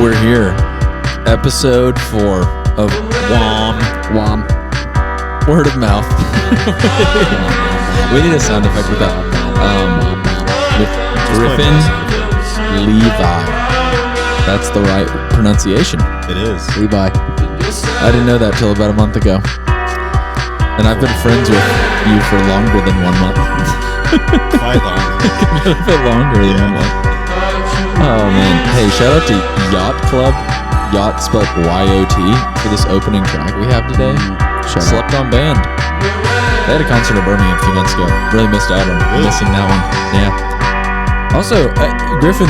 We're here. Episode 4 of Wom. Word of mouth. We need a sound effect with that. With Griffin Levy. That's the right pronunciation. It is. Levi. I didn't know that till about a month ago. And I've been friends with you for longer than 1 month. Quite longer. A little bit longer than 1 month. Oh man. Hey, shout out to Yacht Club. Yacht spelled Y-O-T for this opening track we have today. Slept on Band. They had a concert in Birmingham a few months ago. Really missed out on missing that one. Yeah. Also, Griffin,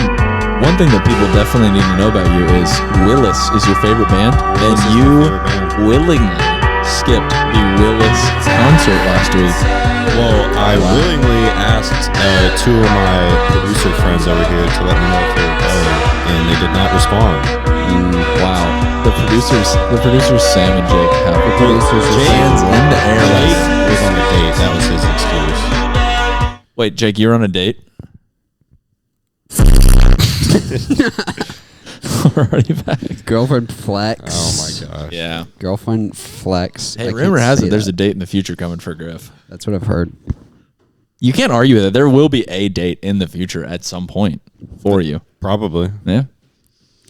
one thing that people definitely need to know about you is Willis is your favorite band, and you willingly skipped the Willis concert last week. Well, I willingly asked two of my producer friends over here to let me know if they were going, and they did not respond. Wow. The producers Sam and Jake have the producers hands in the air. Jake was on a date. That was his excuse. Wait, Jake, you're on a date? Already back. Girlfriend flex. Oh my gosh. Yeah. Girlfriend flex. Hey, rumor has it there's a date in the future coming for Griff. That's what I've heard. You can't argue with it. There will be a date in the future at some point for you. Probably. Yeah.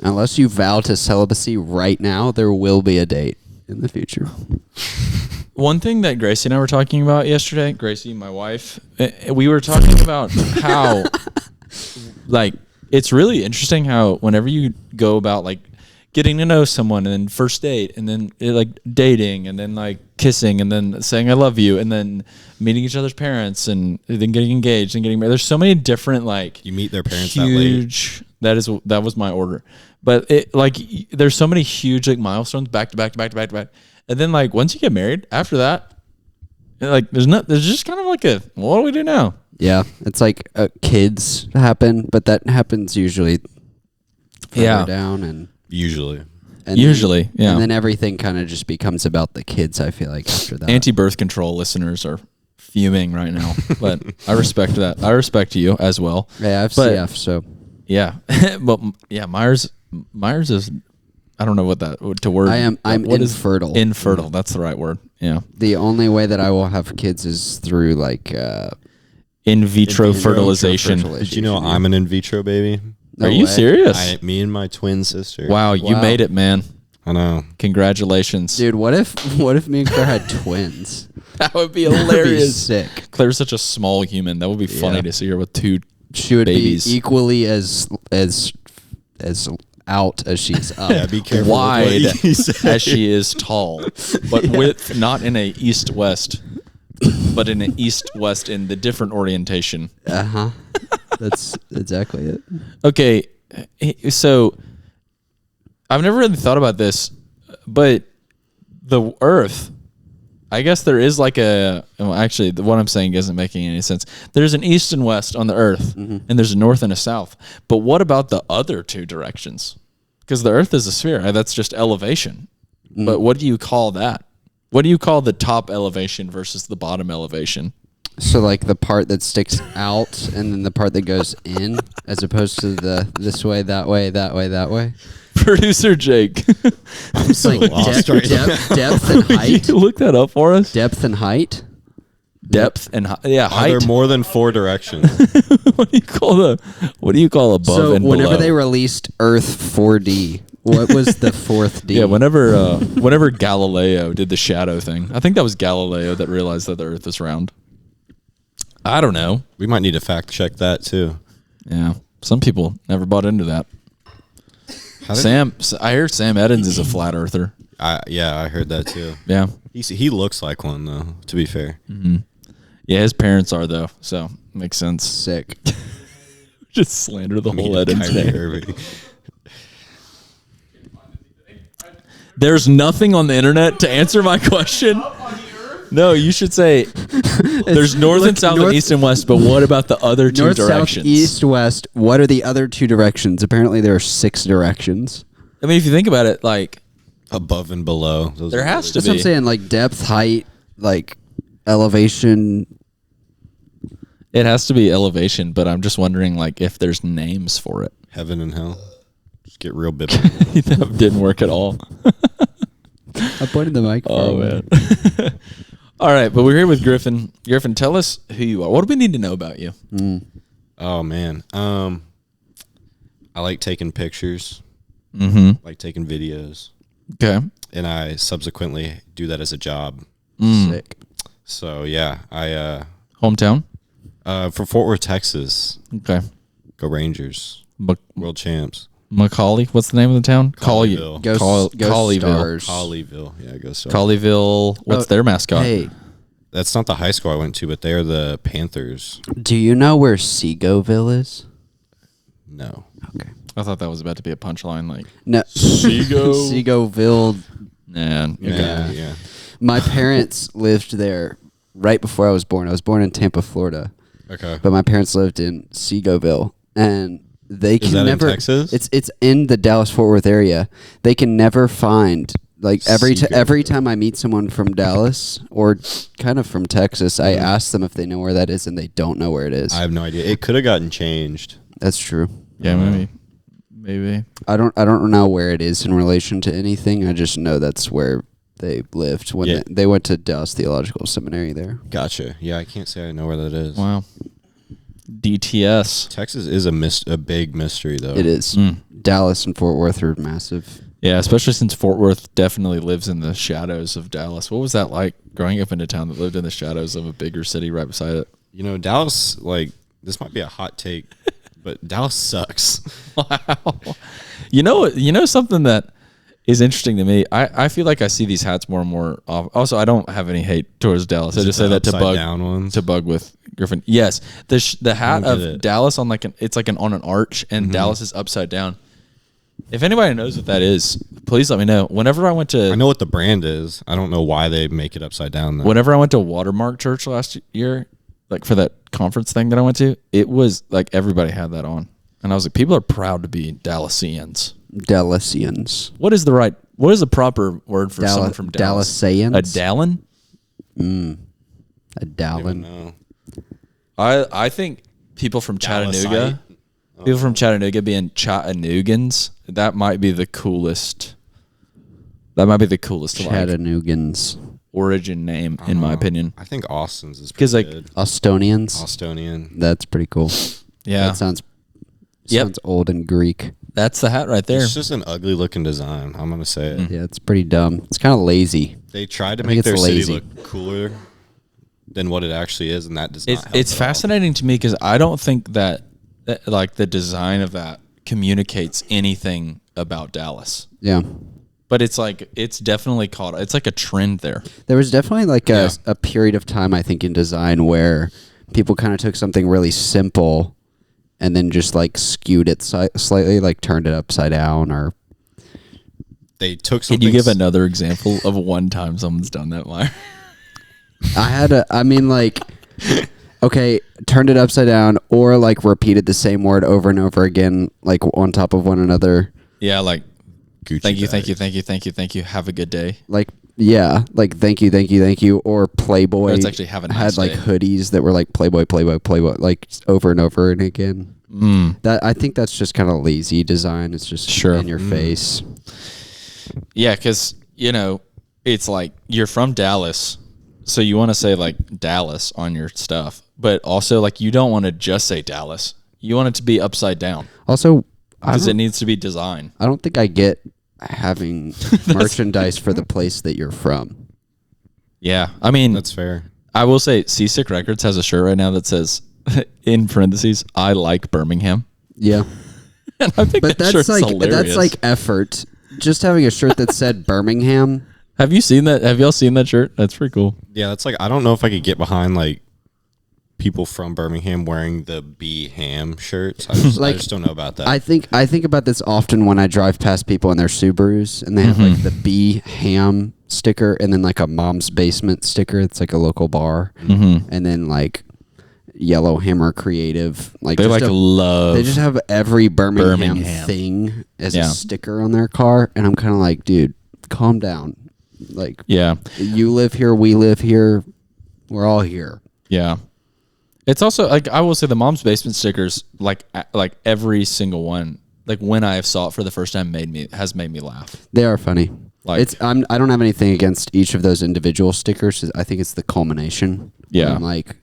Unless you vow to celibacy right now, there will be a date in the future. One thing that Gracie and I were talking about yesterday, Gracie, my wife, we were talking about how, like, it's really interesting how whenever you go about, like, getting to know someone and then first date and then, like, dating and then, like, kissing and then saying I love you and then meeting each other's parents and then getting engaged and getting married. There's so many different, like, You meet their parents huge, that was my order. But it, like, there's so many huge, like, milestones back to back to back to back to back. And then, like, once you get married, after that, like, there's just kind of like a, what do we do now? Yeah, it's like kids happen, but that happens usually further down and Usually. then, yeah. And then everything kind of just becomes about the kids, I feel like, after that. Anti-birth control listeners are fuming right now, but I respect that. I respect you as well. Yeah, I have CF, so. Yeah. But, yeah, Myres is, I don't know what that, to word. I'm what infertile. Infertile, that's the right word, yeah. The only way that I will have kids is through, like... in vitro fertilization. Did you know I'm an in vitro baby? Are you serious? Me and my twin sister. Wow, you made it, man. I know. Congratulations. Dude, what if me and Claire had twins? That would be hilarious. That'd be sick. Claire's such a small human. That would be funny to see her with two She would babies. be equally as out as she's up. Yeah, be careful. Wide with what you say. as she is tall, but with not in a east-west, but in an east-west in the different orientation. Uh-huh. That's exactly it. Okay, so I've never really thought about this, but the Earth, I guess there is like actually, what I'm saying isn't making any sense. There's an east and west on the Earth, and there's a north and a south. But what about the other two directions? Because the Earth is a sphere. That's just elevation. But what do you call that? What do you call the top elevation versus the bottom elevation? So like the part that sticks out and then the part that goes in as opposed to the this way, that way, that way, that way. Producer Jake. It's like depth and height. Can you look that up for us? Depth and height. Depth and height. Yeah, Are height. there more than 4 directions? What do you call above So and whenever below? they released Earth 4D, what was the fourth D? Yeah, whenever Galileo did the shadow thing, I think that was Galileo that realized that the Earth is round. I don't know. We might need to fact check that too. Yeah, some people never bought into that. I hear Sam Edens is a flat earther. I heard that too. Yeah. He looks like one though, to be fair. Mm-hmm. Yeah, his parents are though, so makes sense. Sick. Just slander the whole Edens name. There's nothing on the internet to answer my question. No, you should say there's north and south and east and west, but what about the other two north, directions? South, east, west. What are the other two directions? Apparently there are 6 directions. I mean, if you think about it, like Above and below. There has to That's what I'm be. saying, like depth, height, like elevation. It has to be elevation, but I'm just wondering, like, if there's names for it. Heaven and hell. Just get real biblical. That didn't work at all. I pointed the mic. Oh, man. All right, but we're here with Griffin. Griffin, tell us who you are. What do we need to know about you? Oh, man. I like taking pictures. Like taking videos. Okay. And I subsequently do that as a job. Sick. So, yeah, I... Hometown? For Fort Worth, Texas. Okay. Go Rangers. World champs. Macaulay? What's the name of the town? Colleyville. Go Colleyville. Stars. Colleyville. Yeah, go Stars. Colleyville. What's their mascot? Hey, That's not the high school I went to, but they're the Panthers. do you know where segoville is? No. Okay. I thought that was about to be a punchline. Like, No. Segoville. man. Yeah. My parents lived there right before I was born. I was born in Tampa, Florida. Okay. But my parents lived in Segoville, and they can Is that never. in Texas? It's in the Dallas Fort Worth area. They can never find every time I meet someone from Dallas or kind of from Texas, I ask them if they know where that is, and they don't know where it is. I have no idea. It could have gotten changed. That's true. Yeah, maybe. I don't know where it is in relation to anything. I just know that's where they lived when they went to Dallas Theological Seminary there. Gotcha. Yeah, I can't say I know where that is. Wow. DTS. Texas is a big mystery, though. It is. Dallas and Fort Worth are massive. Yeah, especially since Fort Worth definitely lives in the shadows of Dallas. What was that like growing up in a town that lived in the shadows of a bigger city right beside it? You know, Dallas, like, this might be a hot take, but Dallas sucks. Wow. You know something that is interesting to me? I feel like I see these hats more and more often. Also, I don't have any hate towards Dallas. I just say that to bug with Griffin. Yes, the hat of Dallas on on an arch, and Dallas is upside down. If anybody knows what that is, please let me know. I know what the brand is. I don't know why they make it upside down, though. Whenever I went to Watermark Church last year, like for that conference thing that I went to, it was like everybody had that on. And I was like, people are proud to be Dallasians. Dallasians. What is the proper word for someone from Dallas? Dallasaians? A Dallin? A Dallin. No. I think people from Chattanooga, being Chattanoogans, that might be the coolest. That might be the coolest Chattanoogans. Origin name, in my opinion. I think Austin's is pretty good. Austonians. Austonian. That's pretty cool. Yeah. That sounds old and Greek. That's the hat right there. It's just an ugly looking design. I'm going to say it. Yeah, it's pretty dumb. It's kind of lazy. They tried to make their city look cooler than what it actually is, and that does not help. It's fascinating to me because I don't think that like the design of that communicates anything about Dallas. Yeah. But it's definitely it's like a trend there. There was definitely like a period of time, I think, in design where people kind of took something really simple and then just like skewed it slightly, like turned it upside down, or they took something. Can you give another example of one time someone's done that, Myres? Okay, turned it upside down, or like repeated the same word over and over again, like on top of one another. Yeah, like Gucci thank you, bag. thank you. Have a good day. Like, yeah, like thank you, or Playboy. Or it's actually have a nice had like day. hoodies that were like Playboy, like over and over and again. That I think that's just kind of lazy design. It's just in your face. Yeah, because it's like you're from Dallas, so you want to say like Dallas on your stuff, but also like you don't want to just say Dallas. You want it to be upside down. Also, because it needs to be design. I don't think I get having merchandise for the place that you're from. Yeah, I mean That's fair. I will say Seasick Records has a shirt right now that says in parentheses, I like Birmingham. Yeah. And I think But that shirt's hilarious. that's like effort. Just having a shirt that said Birmingham. Have you seen that? Have y'all seen that shirt? That's pretty cool. Yeah, that's like, I don't know if I could get behind like people from Birmingham wearing the Be Ham shirts. I just don't know about that. I think about this often when I drive past people in their Subarus and they have like the Be Ham sticker and then like a Mom's Basement sticker. It's like a local bar. And then like Yellow Hammer Creative. Like They love. They just have every Birmingham thing as a Yeah. sticker on their car. And I'm kind of like, dude, calm down. Like, Yeah. you live here, we live here, we're all here. Yeah. It's also like I will say the Mom's Basement stickers, like every single one, like when I saw it for the first time, has made me laugh. They are funny. Like I don't have anything against each of those individual stickers. I think it's the culmination. Yeah. I'm like,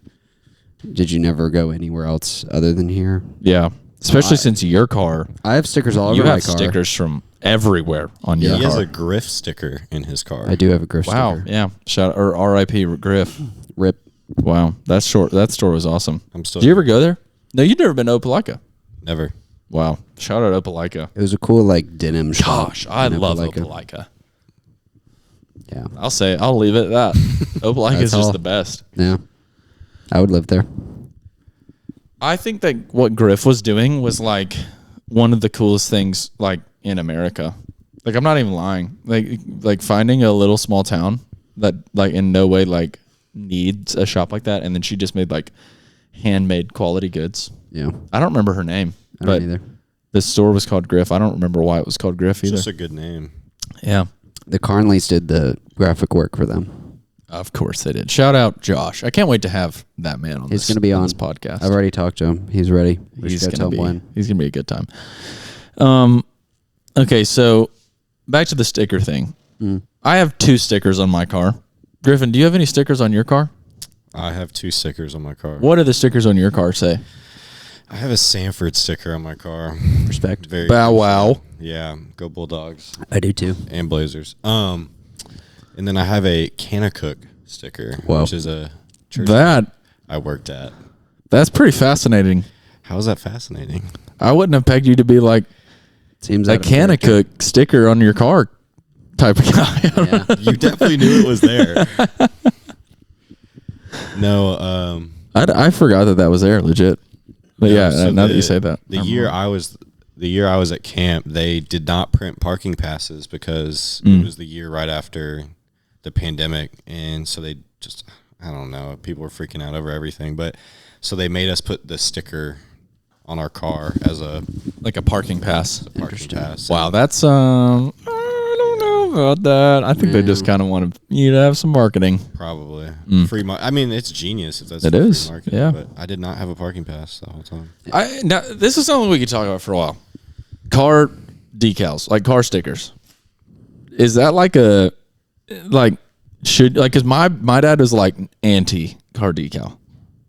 did you never go anywhere else other than here? Yeah. Especially since your car, I have stickers all over you my have car. stickers from everywhere on your He car. has a Griff sticker in his car. I do have a Griff Wow. sticker. Yeah. Shout or R.I.P. Griff. Rip. Wow. That store was awesome. I'm still. Did you ever go there? No, you've never been to Opelika. Never. Wow. Shout out Opelika. It was a cool like denim shop. Gosh, I in love Opelika. Opelika. Yeah. I'll leave it at that. Opelika is all. just the best. Yeah. I would live there. I think that what Griff was doing was like one of the coolest things like in America. Like I'm not even lying. Like finding a little small town that like in no way like needs a shop like that, and then she just made like handmade quality goods. Yeah. I don't remember her name, I but don't either. the store was called Griff. I don't remember why it was called Griff It's either. just a good name. Yeah. The Carnleys did the graphic work for them. Of course they did. Shout out Josh. I can't wait to have that man on He's going to be on this podcast. I've already talked to him. He's ready. We He's just got to tell him when. He's gonna be a good time. Okay, so back to the sticker thing. I have 2 stickers on my car. Griffin, do you have any stickers on your car? I have 2 stickers on my car. What do the stickers on your car say? I have a Sanford sticker on my car. Respect. Very Bow wow. Yeah, go Bulldogs I do too. and Blazers. And then I have a Kanakuk sticker, Whoa. which is a church That I worked at. that's pretty fascinating. How is that fascinating? I wouldn't have pegged you to be like Seems a out of character. Kanakuk sticker on your car type of guy. Yeah. You definitely knew it was there. No, I forgot that was there, legit. But no, yeah, so now that you say that, the year I was at camp, they did not print parking passes because Mm. it was the year right after the pandemic, and so they just, I don't know, people were freaking out over everything, but so they made us put the sticker on our car as a like a parking pass. parking pass. Wow, that's I don't know about that. I think they just kind of want you to have some marketing. Probably free. I mean, it's genius if that's It free is, marketing, yeah. But I did not have a parking pass the whole time. Now this is something we could talk about for a while. Car decals, like car stickers. Is that like a because my dad was like anti car decal.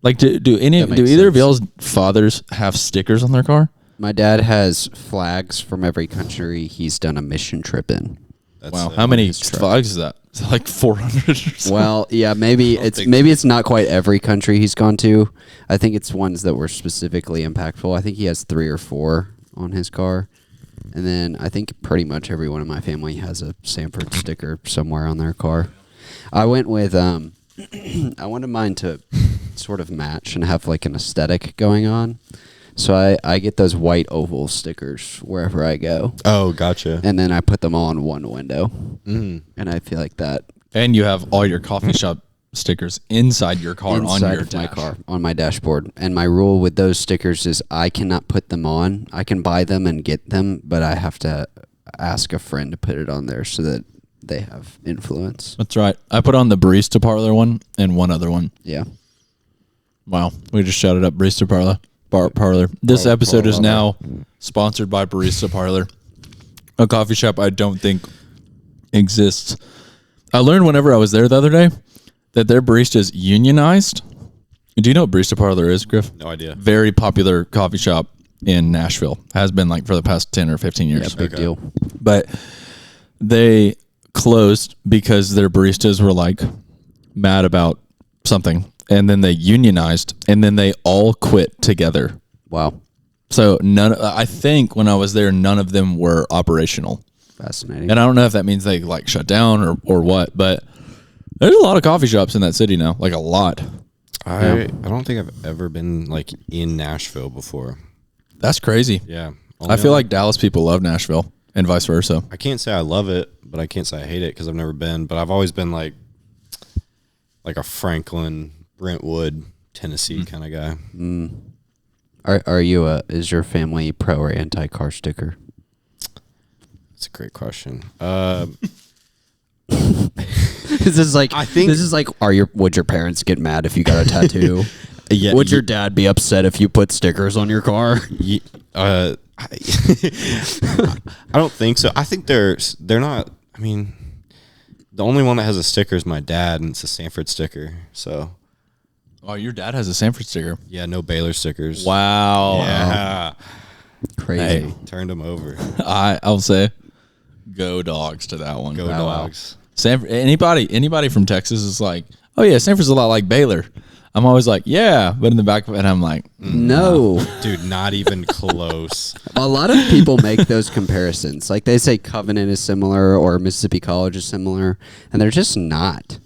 Like do makes either of sense. y'all's fathers have stickers on their car? My dad has flags from every country he's done a mission trip in. That's Wow, how many truck. flags is that? Is it like 400 or something? Well, yeah, maybe it's not quite every country he's gone to. I think it's ones that were specifically impactful. I think he has 3 or 4 on his car. And then I think pretty much everyone in my family has a Sanford sticker somewhere on their car. I went with I wanted mine to sort of match and have like an aesthetic going on. So I get those white oval stickers wherever I go. Oh, gotcha. And then I put them all on one window. Mm. And I feel like that And you have all your coffee shop stickers inside your car inside on your of my dash. car, on my dashboard. And my rule with those stickers is I cannot put them on. I can buy them and get them, but I have to ask a friend to put it on there so that they have influence. That's right. I put on the barista parlor one and one other one. Yeah. Wow, we just shouted up barista parlor. This episode is now sponsored by Barista Parlor, a coffee shop I don't think exists. I learned whenever I was there the other day that their barista is unionized. Do you know what Barista Parlor is, Griff? No idea. Very popular coffee shop in Nashville. Has been like for the past 10 or 15 years. Yeah, big Okay. deal. But they closed because their baristas were like mad about something. And then they unionized, and then they all quit together. Wow. So I think when I was there, none of them were operational. Fascinating. And I don't know if that means they like shut down or what, but there's a lot of coffee shops in that city now, like a lot. I don't think I've ever been like in Nashville before. That's crazy. Yeah. I feel like Dallas people love Nashville and vice versa. I can't say I love it, but I can't say I hate it because I've never been. But I've always been like a Franklin, Brentwood, Tennessee kind of guy. Are you is your family pro or anti car sticker? That's a great question. This is like would your parents get mad if you got a tattoo? Yeah, Would your dad be upset if you put stickers on your car? I don't think so. I think they're not. I mean, the only one that has a sticker is my dad, and it's a Sanford sticker. So, Oh, your dad has a Sanford sticker. yeah, no Baylor stickers. Wow. Yeah, Crazy. turned them over. I'll say, go Dogs to that one. Go Dogs. Sanford. Anybody from Texas is like, oh yeah, Sanford's a lot like Baylor. I'm always like, yeah, but in the back of it, I'm like, No. Dude, not even close. A lot of people make those comparisons. Like they say Covenant is similar or Mississippi College is similar, and they're just not.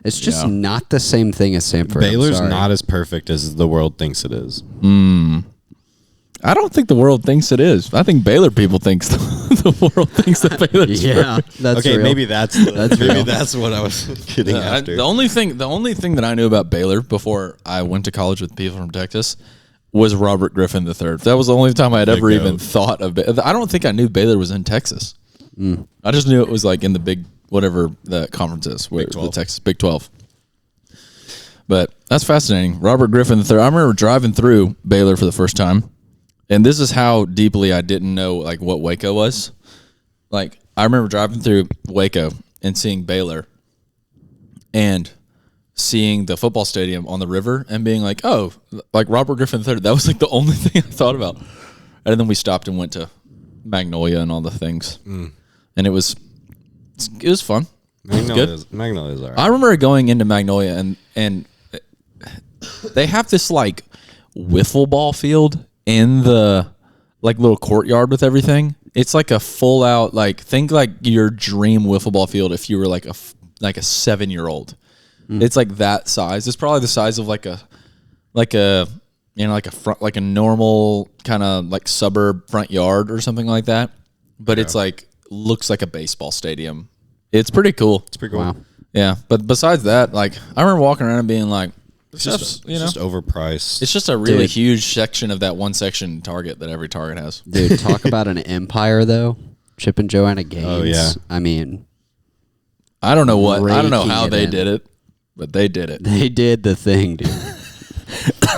It's just not the same thing as Sanford. Baylor's not as perfect as the world thinks it is. I don't think the world thinks it is. I think Baylor people thinks the world thinks that Baylor's Yeah, perfect. that's Okay, real. maybe that's real. that's what I was getting after. The only thing that I knew about Baylor before I went to college with people from Texas was Robert Griffin III. That was the only time I had ever even thought of it. I don't think I knew Baylor was in Texas. I just knew it was like in the big, whatever the conference is, the Texas Big 12. But that's fascinating. Robert Griffin III. I remember driving through Baylor for the first time. And this is how deeply I didn't know like what Waco was. Like I remember driving through Waco and seeing Baylor and seeing the football stadium on the river and being like, oh, like Robert Griffin III. That was like the only thing I thought about. And then we stopped and went to Magnolia and all the things. And it was fun. Magnolia's all right. I remember going into Magnolia and they have this like wiffle ball field in the like little courtyard with everything. It's like a full out, like think like your dream wiffle ball field if you were like a 7-year-old. It's like that size. It's probably the size of like a normal kind of like suburb front yard or something like that. But it's like looks like a baseball stadium. It's pretty cool. It's pretty cool. Wow. Yeah, but besides that, like I remember walking around and being like, It's just overpriced. it's just a really Dude. huge section of that one section Target that every Target has. Dude, talk about an empire though. Chip and Joanna Gaines. Oh, yeah. I mean, I don't know how Raking they it in. did it, but they did it. they did the thing, dude.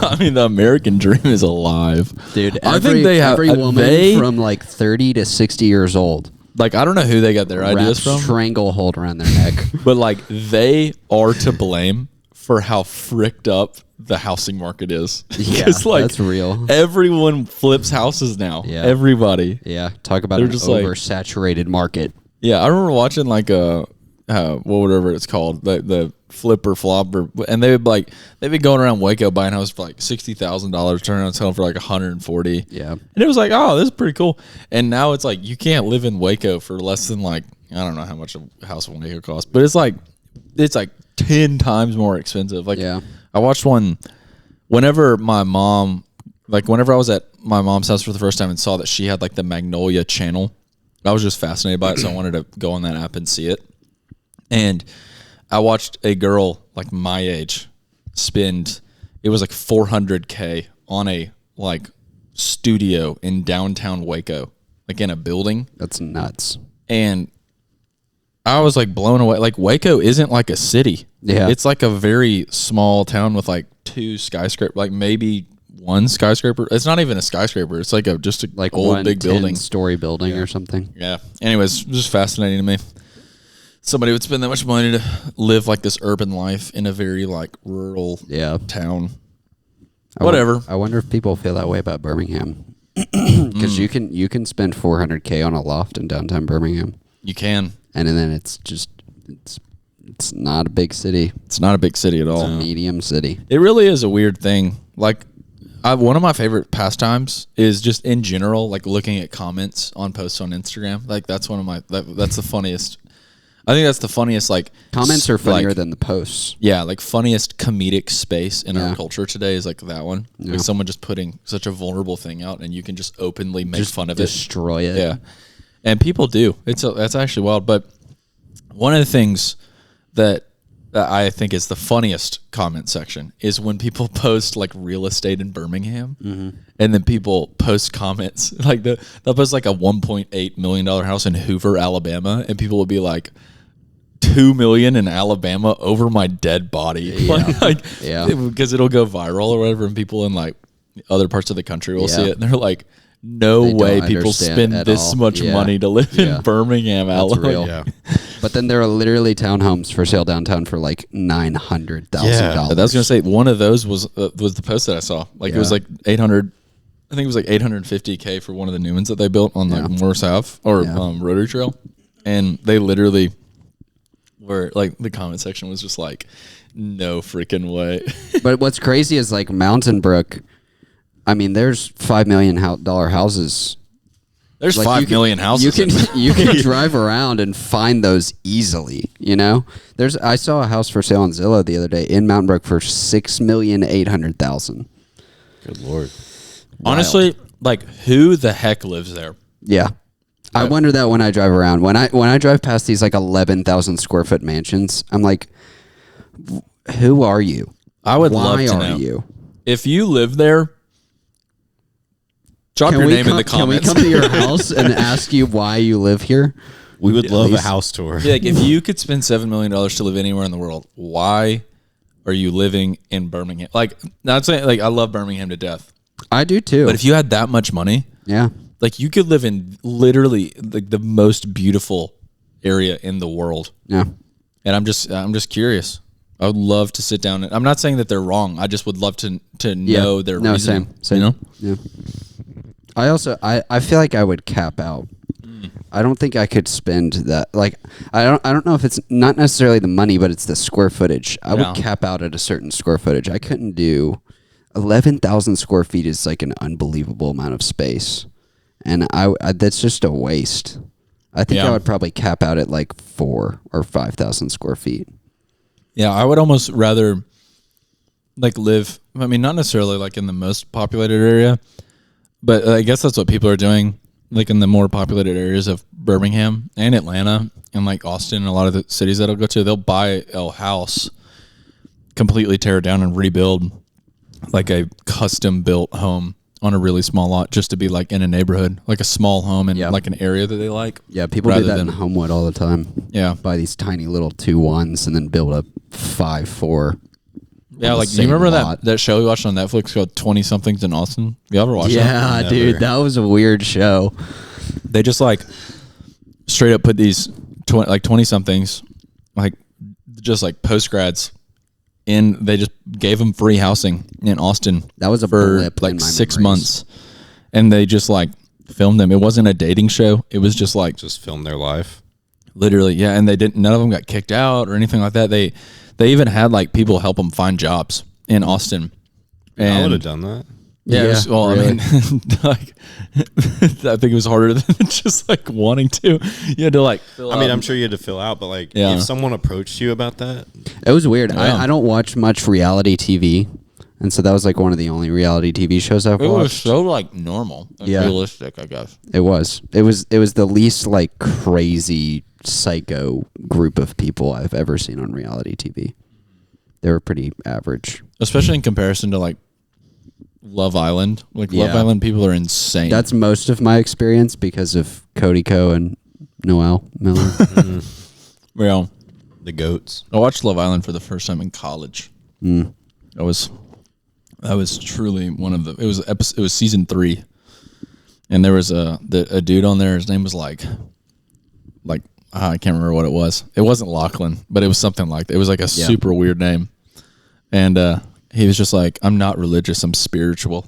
I mean, the American dream is alive, Dude, I think they have every woman from like 30 to 60 years old. like I don't know who they got their ideas from, Stranglehold around their neck. but like they are to blame for how fricked up the housing market is. Yeah, 'Cause, like, that's real. Everyone flips houses now. Yeah. Everybody. Yeah, talk about They're an just like- oversaturated market. Yeah, I remember watching like whatever it's called, the flip or flop, and they'd be going around Waco buying houses for like $60,000, turning around selling for like 140. Yeah. And it was like, oh, this is pretty cool. And now it's like you can't live in Waco for less than like I don't know how much a house in Waco costs, but it's like 10 times more expensive. Like Yeah. I watched one whenever I was at my mom's house for the first time and saw that she had like the Magnolia channel. I was just fascinated by it, so I wanted to go on that app and see it. And I watched a girl like my age spend, it was like $400K on a like studio in downtown Waco, like in a building. That's nuts. And I was like blown away. Like Waco isn't like a city. Yeah. It's like a very small town with like 2 skyscrapers, like maybe 1 skyscraper. It's not even a skyscraper. It's like just a Like old one big building. 10-story building or something. Yeah. Anyways, just fascinating to me. Somebody would spend that much money to live like this urban life in a very like rural town. Whatever. I wonder if people feel that way about Birmingham. Because you can spend $400K on a loft in downtown Birmingham, You can. and then it's not a big city. It's not a big city at all. Medium city. It really is a weird thing. Like, one of my favorite pastimes is just in general, like looking at comments on posts on Instagram. Like that's one of my that's the funniest. I think that's the funniest. Like Comments are funnier like, than the posts. Yeah, like funniest comedic space in Yeah. our culture today is like that one. Yeah. Like someone just putting such a vulnerable thing out, and you can just openly make Just fun of destroy it. Yeah, and people do. That's actually wild. But one of the things that I think is the funniest comment section is when people post like real estate in Birmingham, and then people post comments like they'll post like a $1.8 million house in Hoover, Alabama, and people will be like, $2 million in Alabama over my dead body. Yeah. Because it'll go viral or whatever, and people in like other parts of the country will see Yeah. it, and they're like, no They way don't people understand spend at this all. much Yeah. money to live Yeah. in Birmingham, That's Alabama. real. Yeah. But then there are literally townhomes for sale downtown for like $900,000. Yeah, I was gonna say one of those was the post that I saw. Like it was Yeah. like 800. I think it was like 850K for one of the new ones that they built on like Morse Ave or Yeah. Rotary Trail, and they literally were like the comment section was just like, no freaking way. But what's crazy is like Mountain Brook. I mean, there's $5 million houses. There's Like 5 million houses. You can drive around and find those easily. You know, I saw a house for sale on Zillow the other day in Mountain Brook for $6,800,000. Good Lord. Honestly, like who the heck lives there? Yeah. I wonder that when I drive around. When I drive past these like 11,000 square foot mansions, I'm like, who are you? I would love Why to are know. you? If you live there, drop your name in the comments. Can we come to your house and ask you why you live here? We would love a least- house tour. Yeah, like if you could spend $7 million to live anywhere in the world, why are you living in Birmingham? Like, not saying like I love Birmingham to death, I do too. but if you had that much money, yeah. like you could live in literally like the most beautiful area in the world. Yeah. And I'm just curious. I would love to sit down. I'm not saying that they're wrong. I just would love to know their reasoning. Same. You know? Yeah. I also I feel like I would cap out. I don't think I could spend that. Like I don't know if it's not necessarily the money, but it's the square footage. I would cap out at a certain square footage. I couldn't do 11,000 square feet is like an unbelievable amount of space, and I that's just a waste. I think I would probably cap out at like 4,000 or 5,000 square feet. Yeah, I would almost rather like live. I mean, not necessarily like in the most populated area, but I guess that's what people are doing. Like in the more populated areas of Birmingham and Atlanta and like Austin and a lot of the cities that I'll go to, they'll buy a house, completely tear it down and rebuild like a custom built home on a really small lot just to be like in a neighborhood, like a small home in like an area that they like. Yeah, people do rather that in than- Homewood all the time. Yeah. Buy these tiny little 2-1s and then build a 5-4. Yeah, like you same remember lot. that show we watched on Netflix called 20 Somethings in Austin? You ever watched that? Yeah, Never. dude, that was a weird show. They just like straight up put these 20 somethings, like just like post grads in. They just gave them free housing in Austin. That was a for blip like in my 6 memories. months, and they just like filmed them. It wasn't a dating show. It was just like Just film their life. literally, yeah. And they didn't. None of them got kicked out or anything like that. They even had like people help them find jobs in Austin. And I would have done that. Yeah, Yeah, well, really. I mean, like, I think it was harder than just like wanting to. You had to like. Fill I mean, out. I'm sure you had to fill out, but like, Yeah. if someone approached you about that, It was weird. Yeah. I don't watch much reality TV, and so that was like one of the only reality TV shows I've It was watched. so like normal and Yeah. realistic, I guess. It was the least like crazy psycho group of people I've ever seen on reality TV. They were pretty average. Especially in comparison to like Love Island. Like Love Yeah. Island people are insane. That's most of my experience because of Cody Ko and Noel Miller. real. the goats. I watched Love Island for the first time in college. Mm. That was truly one of the. It was season 3, and there was a dude on there. His name was like I can't remember what it was. It wasn't Lachlan, but it was something like that. It was like a super weird name, and he was just like, "I'm not religious. I'm spiritual,"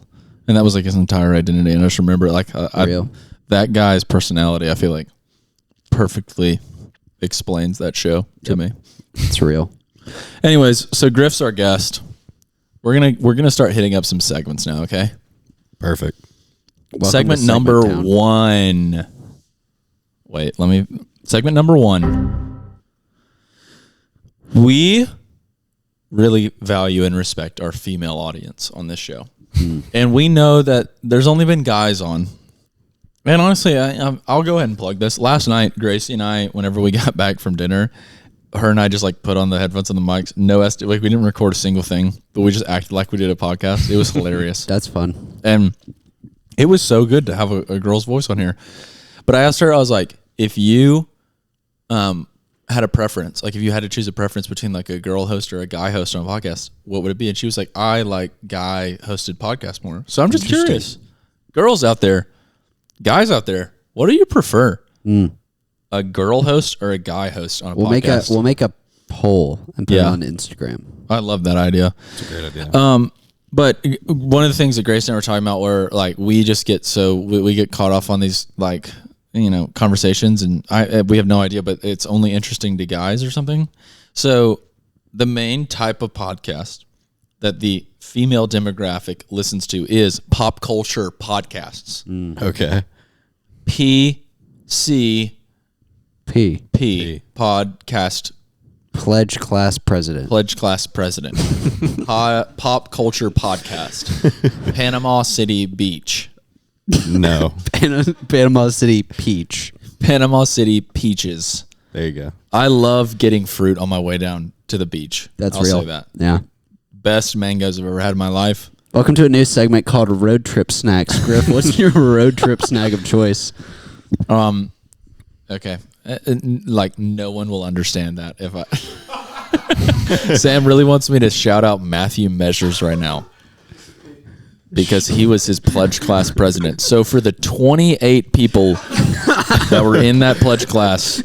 and that was like his entire identity. And I just remember like Real. that guy's personality. I feel like perfectly explains that show to me. It's real. Anyways, so Griff's our guest. We're gonna start hitting up some segments now, okay? Perfect. Welcome Segment to number Town. 1. Wait, segment number 1. We really value and respect our female audience on this show. And we know that there's only been guys on. And honestly, I'll go ahead and plug this. Last night, Gracie and I, whenever we got back from dinner, her and I just like put on the headphones and the mics. Like we didn't record a single thing, but we just acted like we did a podcast. It was hilarious. That's fun. And it was so good to have a girl's voice on here. But I asked her, I was like, if you had a preference, like if you had to choose a preference between like a girl host or a guy host on a podcast, what would it be? And she was like, I like guy hosted podcasts more. So I'm just curious. Girls out there, guys out there, what do you prefer? A girl host or a guy host on a podcast? We'll make a poll and put it on Instagram. I love that idea. It's a great idea. But one of the things that Grace and I were talking about where like we just get we get caught off on these like, conversations and we have no idea, but it's only interesting to guys or something. So the main type of podcast that the female demographic listens to is pop culture podcasts. Okay. PCP podcast. Pledge class president. Pop culture podcast. Panama City Beach. No. Panama City Peach. Panama City Peaches. There you go. I love getting fruit on my way down to the beach. That's I'll real. say that. Yeah. Best mangoes I've ever had in my life. Welcome to a new segment called Road Trip Snacks. Griff, what's your road trip snack of choice? Okay. Like no one will understand that if I Sam really wants me to shout out Matthew Measures right now because he was his pledge class president. So for the 28 people that were in that pledge class,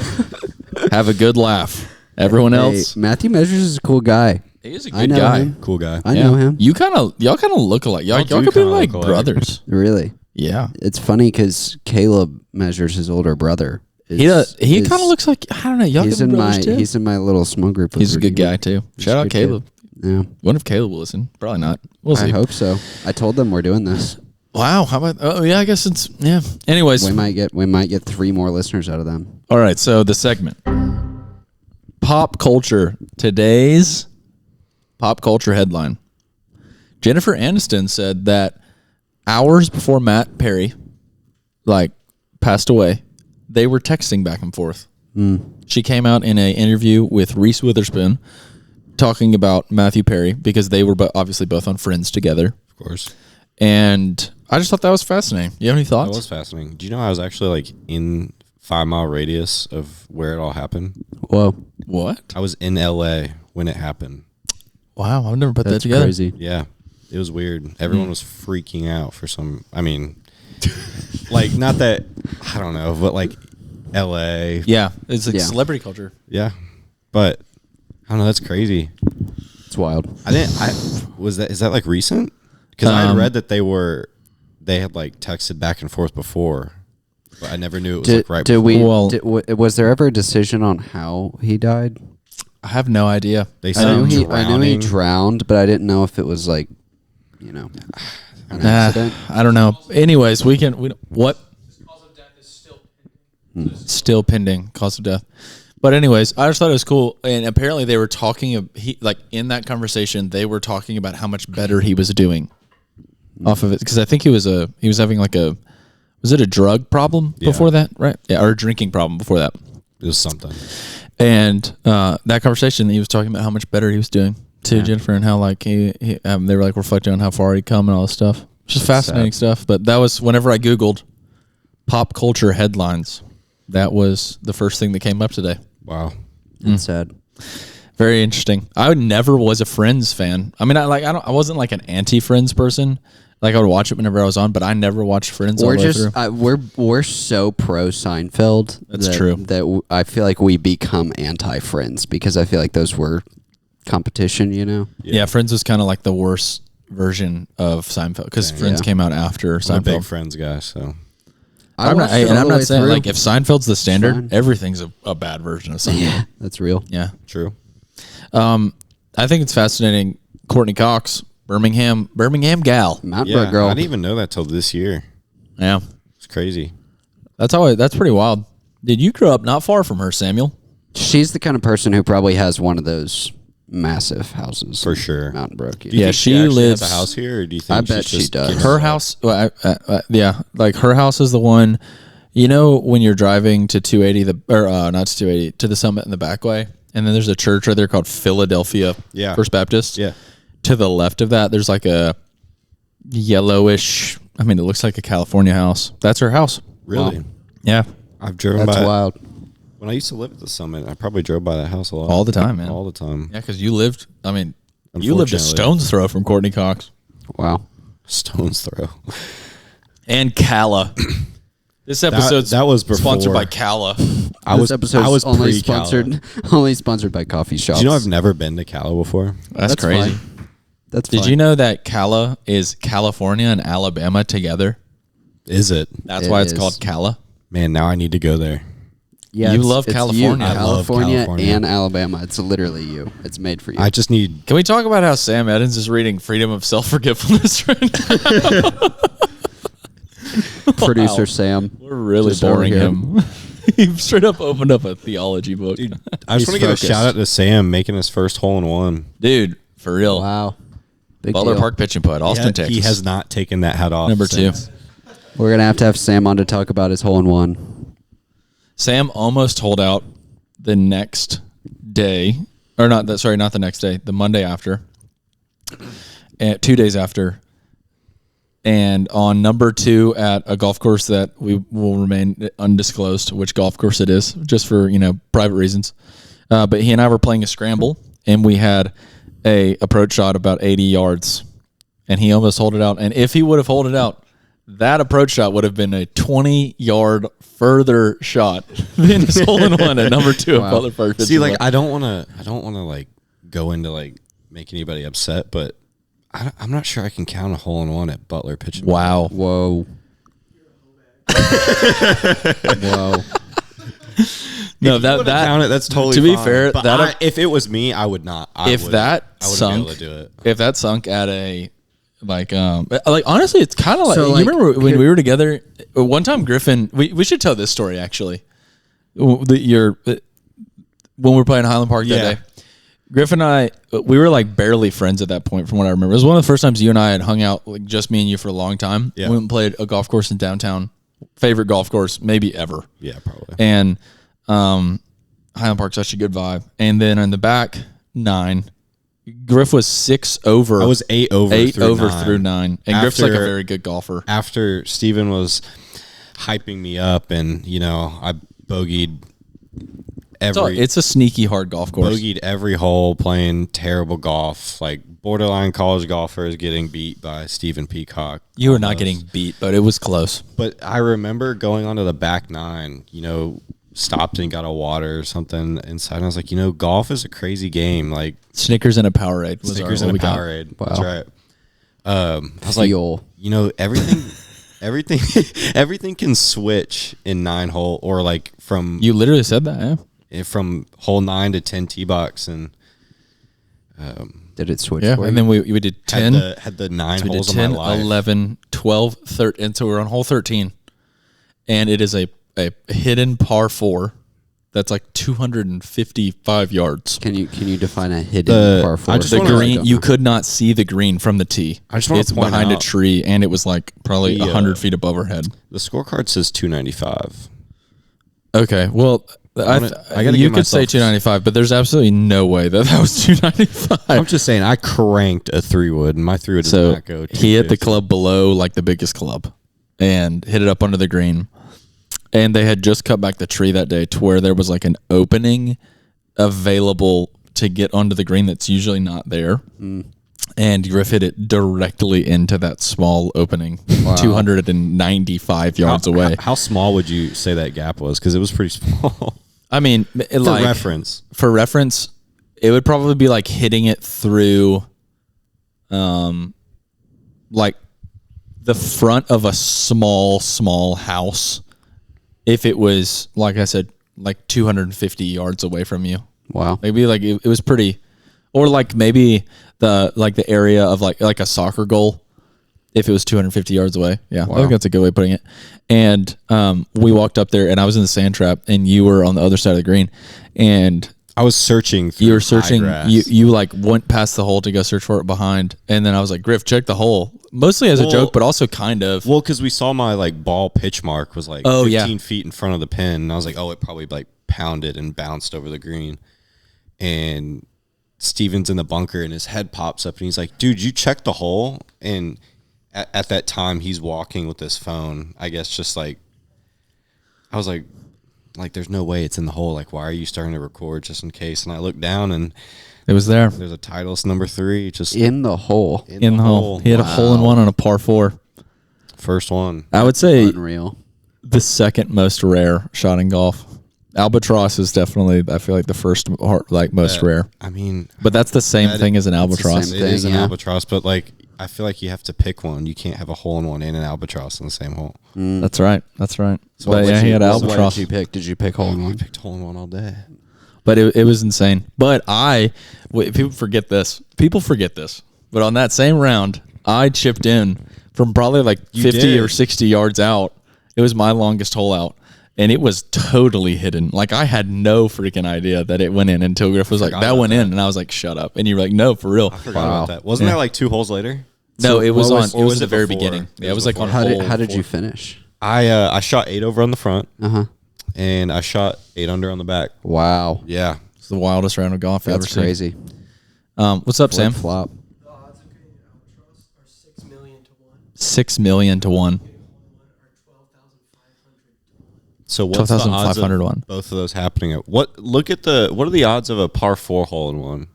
have a good laugh. Everyone else, Matthew Measures is a cool guy. he is a good guy. Him. Cool guy. I know him. Y'all kind of look alike. Y'all do could be kinda like look alike. brothers. Really? Yeah. It's funny because Caleb Measures, his older brother. He kind of looks like, I don't know. Y'all He's could be in my brothers too. he's in my little small group. He's a good guy too. Shout out a good kid. Caleb. Yeah, Wonder if Caleb will listen. Probably not. We'll see. I hope so. I told them we're doing this. Wow. How about? Oh yeah. I guess it's yeah. Anyways. We might get 3 more listeners out of them. All right. So the segment, pop culture. Today's pop culture headline. Jennifer Aniston said that hours before Matt Perry, passed away, they were texting back and forth. She came out in an interview with Reese Witherspoon talking about Matthew Perry because they were obviously both on Friends together. Of course. And I just thought that was fascinating. You have any thoughts? That was fascinating. Do you know I was actually in 5-mile radius of where it all happened? Whoa, What? I was in LA when it happened. Wow, I've never put that that's together. crazy. Yeah. It was weird. Everyone was freaking out for some, not that, I don't know, but LA. Yeah, it's like Yeah. celebrity culture. Yeah. But I don't know, that's crazy. It's wild. Is that recent? Because I had read that they had texted back and forth before, but I never knew it was right before. Well- Was there ever a decision on how he died? I have no idea. They I said knew he drowning. drowned, but I didn't know if it was an accident. I don't know. Anyways, what? Cause of death is Still pending cause of death. But anyways, I just thought it was cool. And apparently they were talking, in that conversation, they were talking about how much better he was doing off of it. Because I think he was having was it a drug problem before that? Right. Yeah. Or a drinking problem before that. It was something. And that conversation, he was talking about how much better he was doing to Jennifer and how they were reflecting on how far he'd come and all this stuff. Just fascinating stuff. But that was whenever I Googled pop culture headlines, that was the first thing that came up today. Wow. It's sad. Very interesting. I never was a Friends fan. I mean, I wasn't an anti-Friends person. I would watch it whenever I was on, but I never watched Friends all the way through. We're so pro Seinfeld. That's true. That I feel like we become anti-Friends because I feel like those were competition. Yeah, Friends was kind of the worst version of Seinfeld because Friends came out after I'm a big Seinfeld. Friends guy, so I'm not saying if Seinfeld's the standard, Fine. everything's a bad version of Seinfeld. Yeah, that's real. Yeah. true. I think it's fascinating. Courtney Cox, Birmingham gal. Mountain Yeah, Brook girl. I didn't even know that till this year. Yeah. It's crazy. That's pretty wild. Did you grow up not far from her, Samuel? She's the kind of person who probably has one of those massive houses For sure. Mountain Brook. Do you Yeah, think she actually lives- has a house here, or do you think I bet she's she just does. kidding Her herself? house, her house is the one. When you're driving to 280, not to 280, to the Summit in the back way, and then there's a church right there called Philadelphia First Baptist. Yeah. To the left of that, there's a yellowish. I mean, it looks like a California house. That's her house. Really? Wow. Yeah, I've driven That's by. wild. When I used to live at the Summit, I probably drove by that house a lot. all the time, man. All the time. Yeah, because you lived. I mean, you lived a Unfortunately. stone's throw from Courtney Cox Wow. Stone's throw. and Calla. This episode's that was sponsored before. by Cala. This episode's only pre-Cala. sponsored by coffee shops. Do you know I've never been to Cala before? That's crazy. fine. That's Did fine. you know that Cala is California and Alabama together? Is it? That's It why it's is. called Cala. Man, now I need to go there. Yeah, You it's- love it's California. You. I love California California. and Alabama. It's literally you. It's made for you. I just need. Can we talk about how Sam Edens is reading Freedom of Self-Forgetfulness right now? Producer Wow. Sam. We're really Just over boring here. him. He straight up opened up a theology book. I just He's want to give focused. a shout out to Sam making his first hole in one. Dude, for real. Wow. Big Butler deal. Park Pitch and Putt, Austin, Texas. He has not taken that hat off. Number 2. since. We're gonna have Sam on to talk about his hole in one. Sam almost holed out the next day, or not the next day, the Monday after, and 2 days after, and on number 2 at a golf course that we will remain undisclosed, which golf course it is, just for private reasons. But he and I were playing a scramble, and we had a approach shot about 80 yards, and he almost holed it out. And if he would have holed it out, that approach shot would have been a 20-yard further shot than his hole in one at number 2 at Butler Park. See, like I don't want to like go into like make anybody upset, but I'm not sure I can count a hole in one at Butler Pitch and Putt. Wow. Whoa. Whoa. No, If you wanna count it, that's totally to be fine. fair, But that if it was me, I would not. I if wouldn't- that I wouldn't sunk, be able to do it. if that sunk at a like honestly, it's kind of like So, you like, remember when we were together one time. Griffin, we should tell this story actually. When we were playing Highland Park Yeah. that day, Griffin and I, we were like barely friends at that point, from what I remember. It was one of the first times you and I had hung out, like just me and you, for a long time. Yeah. We went and played a golf course in downtown. Favorite golf course, maybe ever. Yeah, probably. And Highland Park's such a good vibe. And then in the back 9, Griff was 6 over. I was 8 over. 8 through over 9. through 9. And Griff's like a After- very good golfer. After Steven was hyping me up, and I bogeyed It's a sneaky hard golf course. bogeyed every hole, playing terrible golf, like borderline college golfers getting beat by Stephen Peacock. You were not almost. getting beat, but it was close. But I remember going onto the back 9, stopped and got a water or something inside. And I was like, golf is a crazy game. Like Snickers and a Powerade was Snickers what and we a got. Powerade. Wow. That's right. I was like, Fuel. everything can switch in 9 hole, or like from You literally said that, yeah? from hole 9 to 10 tee box, and Did it switch Yeah. for And you? then we did 10. had the 9 So we did holes 10, of my life. 11, 12, 13. And so we're on hole 13. And it is a hidden par 4 that's like 255 yards. Can you define a hidden par 4? I just The wanna- green, you could not see the green from the tee. I just wanna It's point behind a out- tree, and it was like probably The, 100 feet above our head. The scorecard says 295. Okay, well, gotta you give could say myself- 295, but there's absolutely no way that was 295. I'm just saying, I cranked a 3-wood, and my 3-wood does So not go. he hit the 250. club below like the biggest club and hit it up under the green. And they had just cut back the tree that day to where there was like an opening available to get onto the green that's usually not there. And Griff hit it directly into that small opening, 295 yards away. How small would you say that gap was? Because it was pretty small. I mean, For reference. For reference, it would probably be like hitting it through, like the front of a small house. If it was, like I said, like 250 yards away from you, Wow. maybe like it was pretty, or like maybe the area of like a soccer goal. If it was 250 yards away. Yeah. I think that's a good way of putting it. And we walked up there, and I was in the sand trap, and you were on the other side of the green, and I was searching through you were searching. high grass. You like went past the hole to go search for it behind, and then I was like, Griff, check the hole. Mostly as a joke, but also kind of. Well, because we saw my like ball pitch mark was like 15 feet in front of the pin, and I was like, oh, it probably like pounded and bounced over the green. And Steven's in the bunker, and his head pops up, and he's like, dude, you checked the hole? And at that time, he's walking with his phone. I guess just like, I was like, there's no way it's in the hole. Like, why are you starting to record just in case? And I looked down, and It was there there's a Titleist number 3 just In the hole. in the hole. He had a hole in one on a par 4. First one. I would say Unreal. the second most rare shot in golf. Albatross is definitely, I feel like, the first most rare. I mean, but that's the same thing as an albatross. It is an albatross, but like I feel like you have to pick one. You can't have a hole-in-one and an albatross in the same hole. That's right. So he had albatross. What did you pick? Did you pick hole-in-one? I picked hole-in-one all day. But it was insane. But people forget this. But on that same round, I chipped in from probably like 50 or 60 yards out. It was my longest hole out. And it was totally hidden. Like, I had no freaking idea that it went in until Griff was like, that went in. And I was like, shut up. And you were like, no, for real. I forgot about that. Wasn't there like 2 holes later? No, it was at the very beginning. Yeah, it was like on hole. How did you finish? I shot 8 over on the front. And I shot 8 under on the back. Wow. Yeah. It's the wildest round of golf I've ever seen. That's crazy. What's up, Sam? Flop. The odds of getting an albatross are 6 million to 1. 6 million to 1. So what's the odds of both of those happening? What are the odds of a par 4 hole-in-one?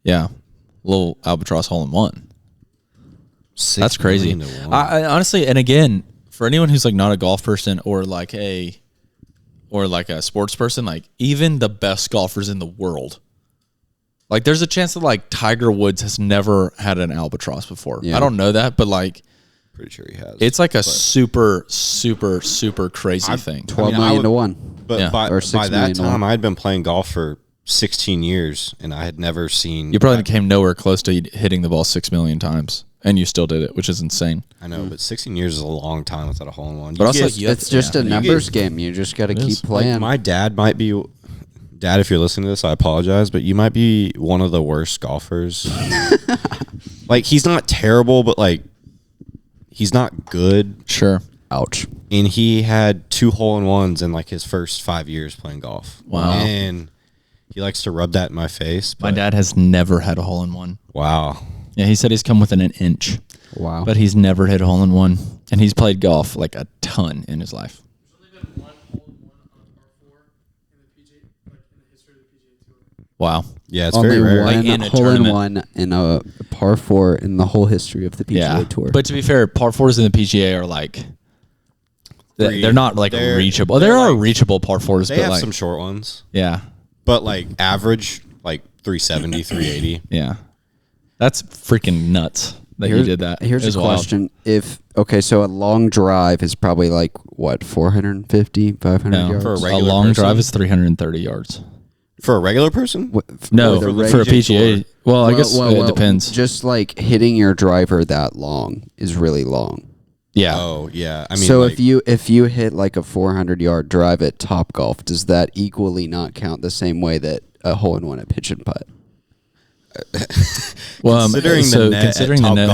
Yeah. Little albatross hole-in-one. That's crazy. I honestly, and again, for anyone who's like not a golf person or like a sports person, like even the best golfers in the world, like there's a chance that like Tiger Woods has never had an albatross before. Yeah. I don't know that, but like pretty sure he has. It's like a super, super, super crazy thing. 12 million to 1. But by that time, I had been playing golf for 16 years, and I had never seen... You probably came nowhere close to hitting the ball 6 million times, and you still did it, which is insane. I know, but 16 years is a long time without a hole-in-one. But also, it's just a numbers game. You just got to keep playing. Like my dad might be... Dad, if you're listening to this, I apologize, but you might be one of the worst golfers. Like, he's not terrible, but like... He's not good. Sure. Ouch. And he had 2 hole-in-ones in like his first 5 years playing golf. Wow. And he likes to rub that in my face. My dad has never had a hole-in-one. Wow. Yeah, he said he's come within an inch. Wow. But he's never hit a hole-in-one. And he's played golf like a ton in his life. There's only been 1 hole-in-one on a par 4 in the PGA, like in the history of the PGA Tour. Wow. Yeah, it's very rare. Like in a hole-in-one in a par 4 in the whole history of the PGA Tour. But to be fair, par 4s in the PGA are like... They're not like reachable. There are reachable par 4s. They but have like, some short ones. Yeah. But like average, like 370, 380. Yeah. That's freaking nuts that you did that. Here's a question. So a long drive is probably like, what, 450, 500 yards? For a long drive is 330 yards. For a regular person? For a PGA. Tour. Well, I guess it depends. Just like hitting your driver that long is really long. Yeah. Oh, yeah. I mean, so like, if you hit like a 400-yard drive at Topgolf, does that equally not count the same way that a hole-in-one at pitch and putt? Well, considering the net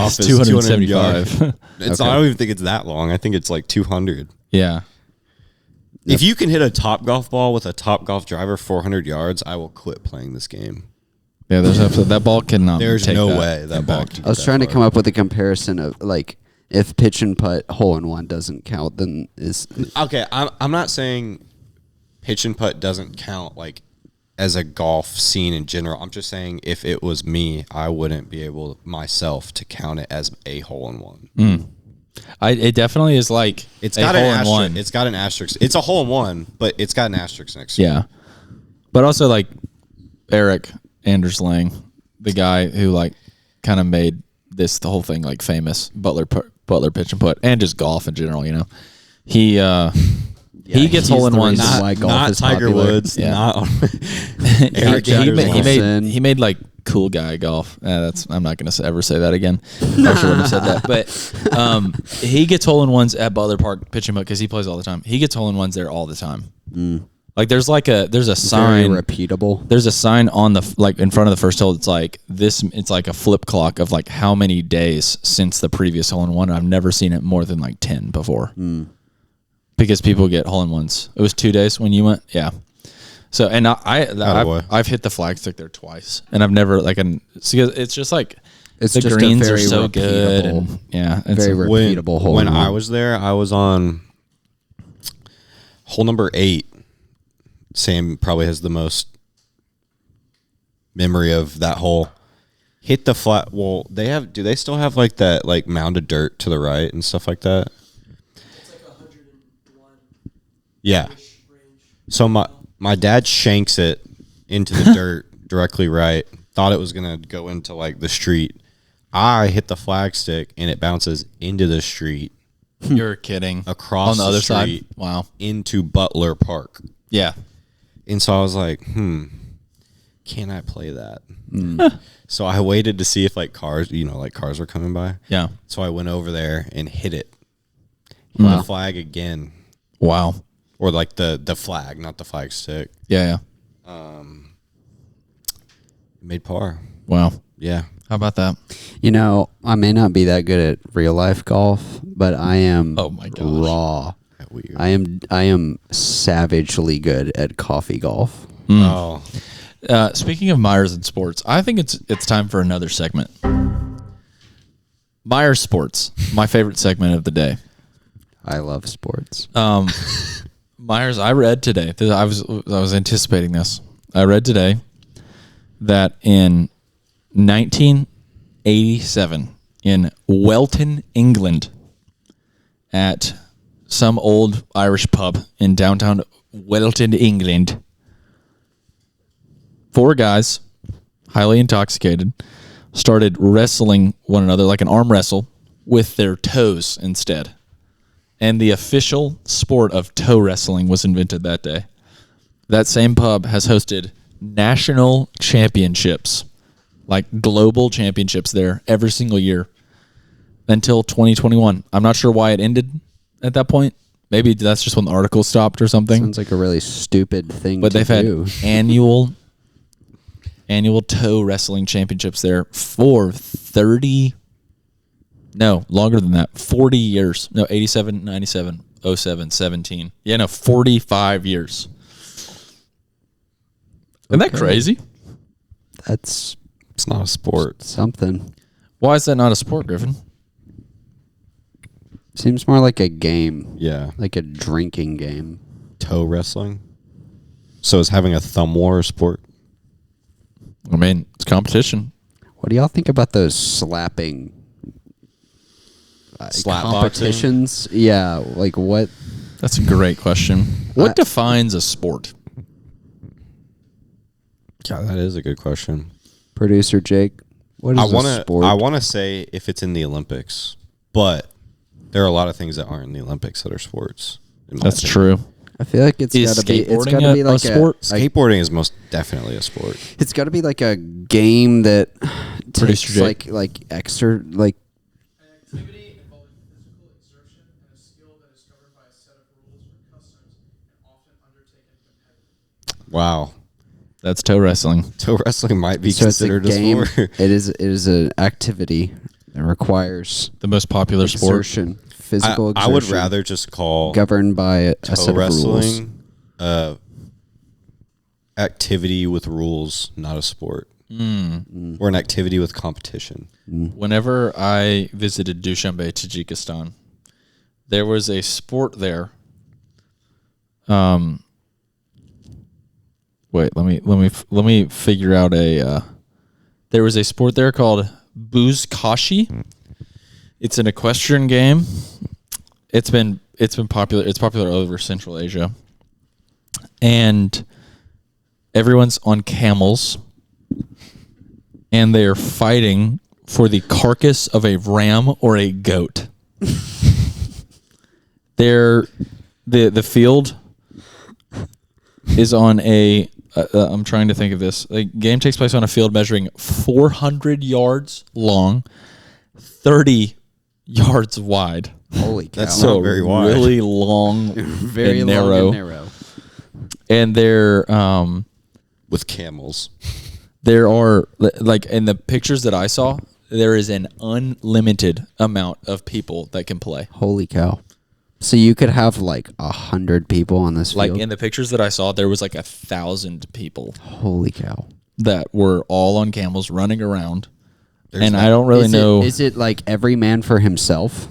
is 275. I don't even think it's that long. I think it's like 200. Yeah. If you can hit a Topgolf ball with a Topgolf driver 400 yards, I will quit playing this game. Yeah, that ball cannot. There's no way that ball. I was trying to come up with a comparison of like if pitch and putt hole-in-one doesn't count, then is okay. I'm not saying pitch and putt doesn't count like as a golf scene in general. I'm just saying if it was me, I wouldn't be able myself to count it as a hole-in-one. It definitely is like it's got an asterisk. It's got an asterisk. It's a hole-in-one, but it's got an asterisk next to it. Yeah, but also like Eric Anderslang, the guy who like kind of made the whole thing like famous, Butler pitch and putt, and just golf in general. You know, he gets hole-in-ones. Not Tiger Woods. Yeah. Not he made like cool guy golf. I'm not going to ever say that again. I actually wouldn't have said that. But he gets hole-in-ones at Butler Park pitch and putt because he plays all the time. He gets hole-in-ones there all the time. Like there's a sign. Very repeatable. There's a sign on the like in front of the first hole. It's like this. It's like a flip clock of like how many days since the previous hole-in-one. I've never seen it more than like 10 before. Because people get hole-in-ones. It was 2 days when you went. Yeah. So and I've hit the flag stick there twice, and I've never it's just like it's the just greens a very are so good, and it's very repeatable hole. When I was there, I was on hole number 8. Sam probably has the most memory of that hole. Hit the flat. Well, do they still have like that like mound of dirt to the right and stuff like that? It's like 101. Yeah. So my dad shanks it into the dirt directly right. Thought it was gonna go into like the street. I hit the flag stick and it bounces into the street. You're kidding. Across on the other street side. Wow. Into Butler Park. Yeah. And so I was like, can I play that? So I waited to see if like cars were coming by. Yeah. So I went over there and hit it. Hit the flag again. Wow. Or like the flag, not the flag stick. Yeah. Made par. Wow. Yeah. How about that? You know, I may not be that good at real life golf, but I am Oh my gosh. raw. I am savagely good at coffee golf. Oh. Speaking of Myres and sports, I think it's time for another segment. Myres Sports, my favorite segment of the day. I love sports. Myres, I read today. I was anticipating this. I read today that in 1987 in Welton, England, at some old Irish pub in downtown Welton, England, 4 guys, highly intoxicated, started wrestling one another like an arm wrestle with their toes instead. And the official sport of toe wrestling was invented that day. That same pub has hosted national championships, like global championships there every single year until 2021. I'm not sure why it ended at that point. Maybe that's just when the article stopped or something. Sounds like a really stupid thing But to they've do. had annual toe wrestling championships there for longer than that, 40 years. No, 87, 97, 07, 17. Yeah, no, 45 years. Isn't that crazy? That's It's not a sport. something. Why is that not a sport, Griffin? Seems more like a game. Yeah. Like a drinking game. Toe wrestling. So is having a thumb war a sport? I mean, it's competition. What do y'all think about those slapping Slap competitions? Yeah, like what? That's a great question. What defines a sport? Yeah, that is a good question. Producer Jake, what is a sport? I want to say if it's in the Olympics, but there are a lot of things that aren't in the Olympics that are sports. That's true. I feel like it's Is got to be. It's skateboarding got to be a like sport? Skateboarding is most definitely a sport. It's got to be like a game that Producer takes Jake. like extra like. An activity involving physical exertion and a skill that is governed by a set of rules or customs and often undertaken competitively. Wow. That's toe wrestling. Toe wrestling might be So it's a considered a game. sport. It is an activity that requires The most popular sport. exertion, physical exertion. I would rather just call governed by a set toe of rules. wrestling activity with rules, not a sport. Or an activity with competition. Whenever I visited Dushanbe, Tajikistan, there was a sport there. Wait, let me figure out a. There was a sport there called Buzkashi. It's an equestrian game. It's been popular. It's popular all over Central Asia, and everyone's on camels, and they are fighting for the carcass of a ram or a goat. The field is on a. I'm trying to think of this. The game takes place on a field measuring 400 yards long, 30 yards wide. Holy cow! That's So not very wide. really long, very and long narrow. and narrow. And there With camels. there are, like, in the pictures that I saw, there is an unlimited amount of people that can play. Holy cow! So you could have like 100 people on this Like field. in the pictures that I saw, there was like 1,000 people Holy cow! that were all on camels running around. There's And not- I don't really know. Is it like every man for himself?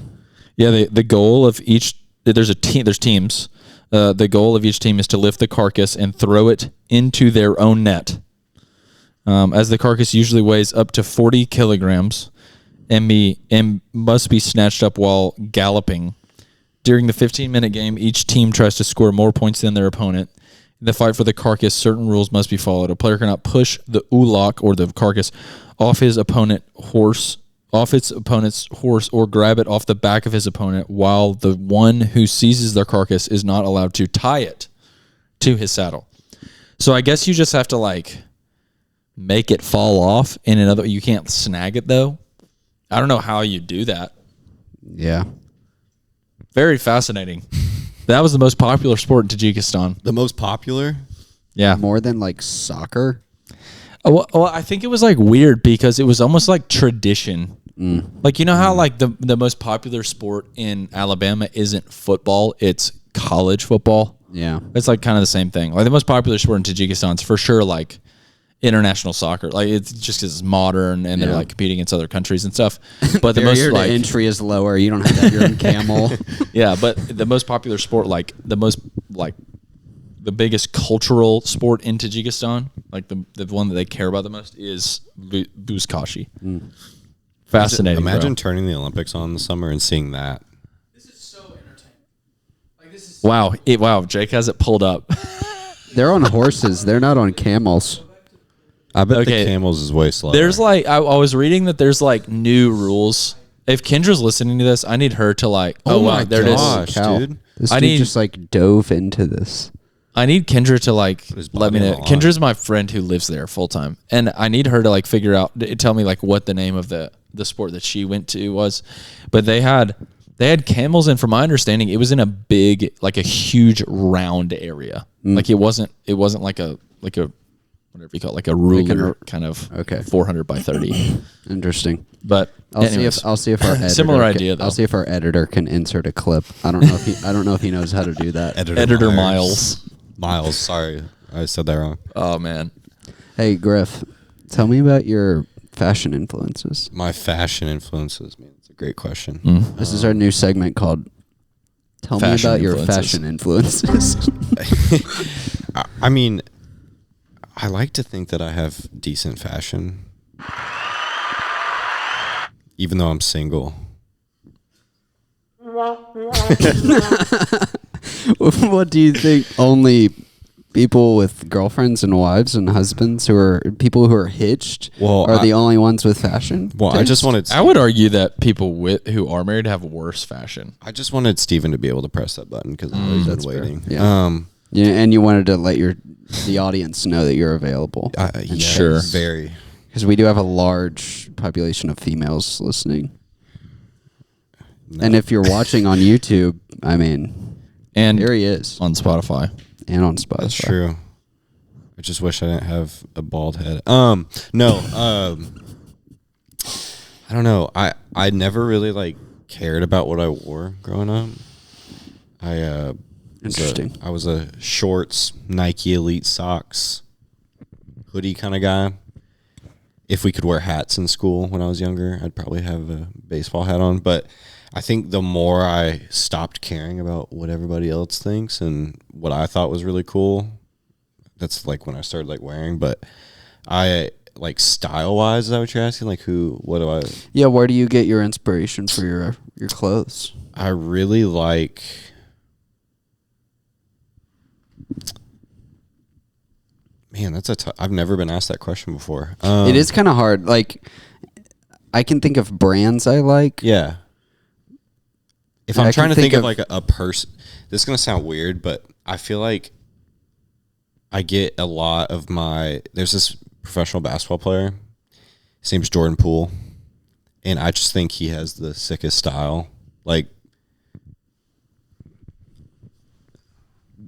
Yeah, the goal of each, there's teams. The goal of each team is to lift the carcass and throw it into their own net. As the carcass usually weighs up to 40 kilograms and must be snatched up while galloping During the 15-minute game, each team tries to score more points than their opponent. In the fight for the carcass, certain rules must be followed. A player cannot push the ulak or the carcass off its opponent's horse, or grab it off the back of his opponent, while the one who seizes their carcass is not allowed to tie it to his saddle. So I guess you just have to like make it fall off in another. You can't snag it though. I don't know how you do that. Yeah. Very fascinating. That was the most popular sport in Tajikistan. The most popular? Yeah. More than like soccer? Well, I think it was like weird because it was almost like tradition. Like, you know how like the most popular sport in Alabama isn't football, it's college football. Yeah. It's like kind of the same thing. Like the most popular sport in Tajikistan is for sure like international soccer. Like it's just because it's modern and they're like competing against other countries and stuff. But the most like entry is lower. You don't have to have your own camel. Yeah, but the most popular sport, like the most like the biggest cultural sport in Tajikistan, like the one that they care about the most is buzkashi. Fascinating. Imagine turning the Olympics on in the summer and seeing that. This is so entertaining. Like this is Wow, Jake has it pulled up. They're on horses. They're not on camels. I bet Okay. the camels is way slower. There's like I was reading that there's like new rules. If Kendra's listening to this, I need her to like. Oh, wow, my there gosh, it is. Cow. dude. This I dude need- just like dove into this. I need Kendra to like his let me body know. on the line. Kendra's my friend who lives there full time, and I need her to like figure out, tell me like what the name of the sport that she went to was. But they had camels, and from my understanding, it was in a big, like a huge round area. Like it wasn't like a whatever you call it, like a ruler kind of. Okay. 400 by 30. Interesting. But I'll anyways, see if our editor Similar can- idea, though. I'll see if our editor can insert a clip. I don't know if he knows how to do that. Editor Miles. Miles, sorry. I said that wrong. Oh man. Hey Griff, tell me about your fashion influences. My fashion influences, man. It's a great question. This is our new segment called "Tell Fashion Me About Your influences. Fashion Influences." I mean, I like to think that I have decent fashion, even though I'm single. What do you think? Only people with girlfriends and wives and husbands people who are hitched are the only ones with fashion? Well, I just wanted. I would argue that people who are married have worse fashion. I just wanted Steven to be able to press that button because I've always been waiting. Yeah. Yeah, and you wanted to let the audience know that you're available. Yeah, Sure. Very. Because we do have a large population of females listening. No. And if you're watching on YouTube, I mean, And here he is. on Spotify. And on Spotify. That's true. I just wish I didn't have a bald head. I don't know. I never really like cared about what I wore growing up. Interesting. I was a shorts, Nike Elite socks, hoodie kind of guy. If we could wear hats in school when I was younger, I'd probably have a baseball hat on. But I think the more I stopped caring about what everybody else thinks and what I thought was really cool, that's like when I started like wearing. But I like style wise, is that what you're asking? Like what do I? Yeah, where do you get your inspiration for your clothes? I really like. Man, that's I've never been asked that question before. It is kind of hard. Like, I can think of brands I like. Yeah. If I I'm can trying to think of of- like a person, this is going to sound weird, but I feel like I get a lot of there's this professional basketball player. His name's Jordan Poole. And I just think he has the sickest style. Like,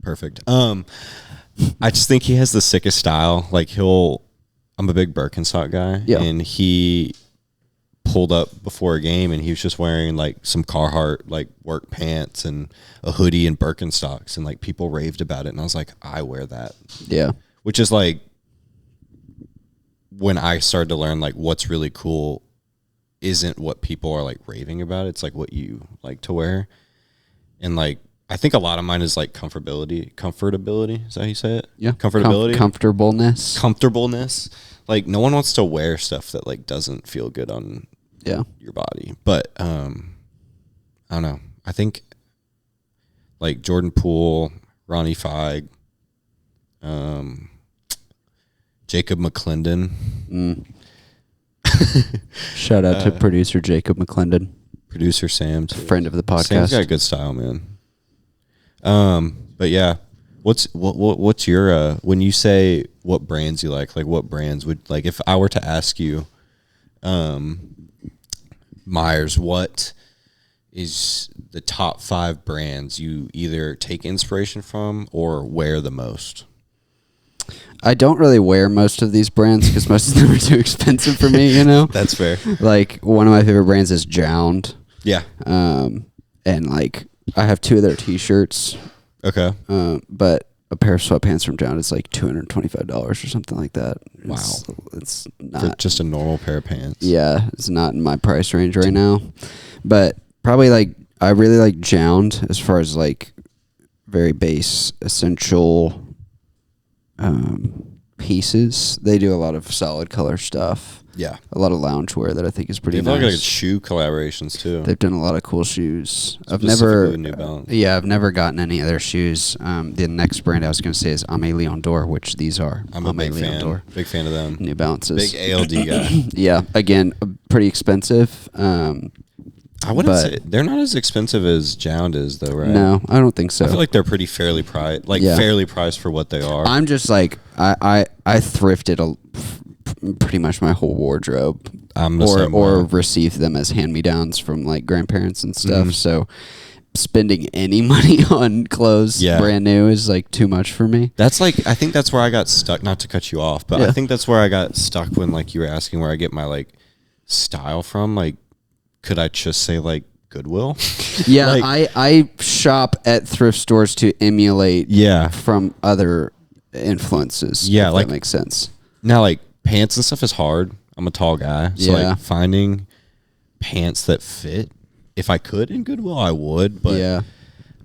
perfect. I just think he has the sickest style. Like I'm a big Birkenstock guy. Yeah. And he pulled up before a game and he was just wearing like some Carhartt like work pants and a hoodie and Birkenstocks, and like people raved about it, and I was like, I wear that. Yeah. Which is like when I started to learn like what's really cool isn't what people are like raving about. It's like what you like to wear. And like I think a lot of mine is like comfortability. Is that how you say it? Yeah. Comfortability. Comfortableness. Like no one wants to wear stuff that like doesn't feel good on Yeah. your body. But I don't know. I think like Jordan Poole, Ronnie Feig, Jacob McClendon. Shout out to producer Jacob McClendon, producer Sam, too. Friend of the podcast. Sam's got good style, man. But yeah, what's your when you say what brands you like what brands would, like, if I were to ask you, Myres, what is the top 5 brands you either take inspiration from or wear the most? I don't really wear most of these brands because most of them are too expensive for me, you know? That's fair. Like, one of my favorite brands is Jound. Yeah. And, like, I have 2 of their T-shirts. Okay. But a pair of sweatpants from Jound is like $225 or something like that. Wow. It's not... For just a normal pair of pants. Yeah, it's not in my price range right now. But probably, like, I really like Jound as far as, like, very base, essential... pieces. They do a lot of solid color stuff. Yeah. A lot of loungewear that I think is pretty They've nice. got shoe collaborations too. They've done a lot of cool shoes. I've New Balance. never gotten any of their shoes. The next brand I was going to say is Aimé Leon Dore, which these are. I'm a big fan. Big fan of them. New Balances. Big ALD guy. Yeah. Again, pretty expensive. I wouldn't say they're not as expensive as Jound is, though, right? No, I don't think so. I feel like they're pretty fairly priced, fairly priced for what they are. I'm just like I thrifted pretty much my whole wardrobe, or received them as hand-me-downs from like grandparents and stuff. Mm-hmm. So spending any money on clothes brand new is like too much for me. That's like, I think that's where I got stuck. Not to cut you off, but I think that's where I got stuck when like you were asking where I get my like style from. Like, could I just say like Goodwill? Yeah, like, I shop at thrift stores to emulate from other influences. Yeah, if like that makes sense. Now, like pants and stuff is hard. I'm a tall guy, so like finding pants that fit. If I could in Goodwill, I would. But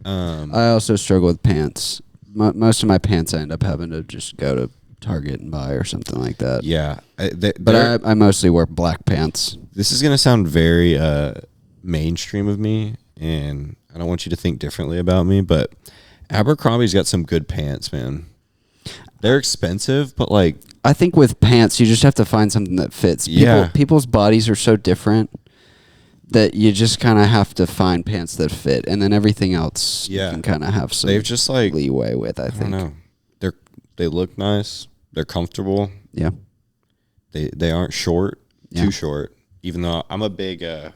I also struggle with pants. Most of my pants I end up having to just go to Target and buy or something like that. Yeah, but I mostly wear black pants. This is gonna sound very mainstream of me, and I don't want you to think differently about me, but Abercrombie's got some good pants, man. They're expensive, but like I think with pants, you just have to find something that fits. People's bodies are so different that you just kind of have to find pants that fit, and then everything else you can kind of have some they've just like leeway with. I think. Don't know. They look nice. They're comfortable. Yeah. They aren't short, too short. Even though I'm a big, I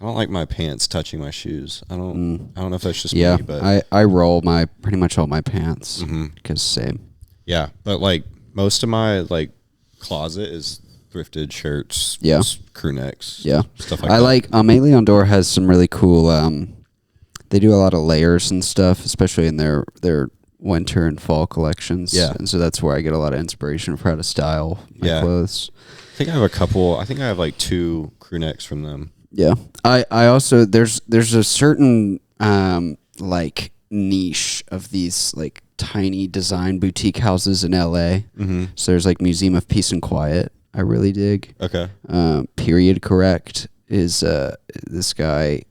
don't like my pants touching my shoes. I don't know if that's just me, but I roll pretty much all my pants because same. Yeah, but like most of my like closet is thrifted shirts, crew necks, stuff like that. I like Aimé Leon Dore has some really cool. They do a lot of layers and stuff, especially in their winter and fall collections. Yeah, and so that's where I get a lot of inspiration for how to style my clothes. I think I have a couple. I think I have like 2 crew necks from them. Yeah, I also there's a certain like niche of these like tiny design boutique houses in LA. Mm-hmm. So there's like Museum of Peace and Quiet. I really dig. Okay. Period Correct is this guy.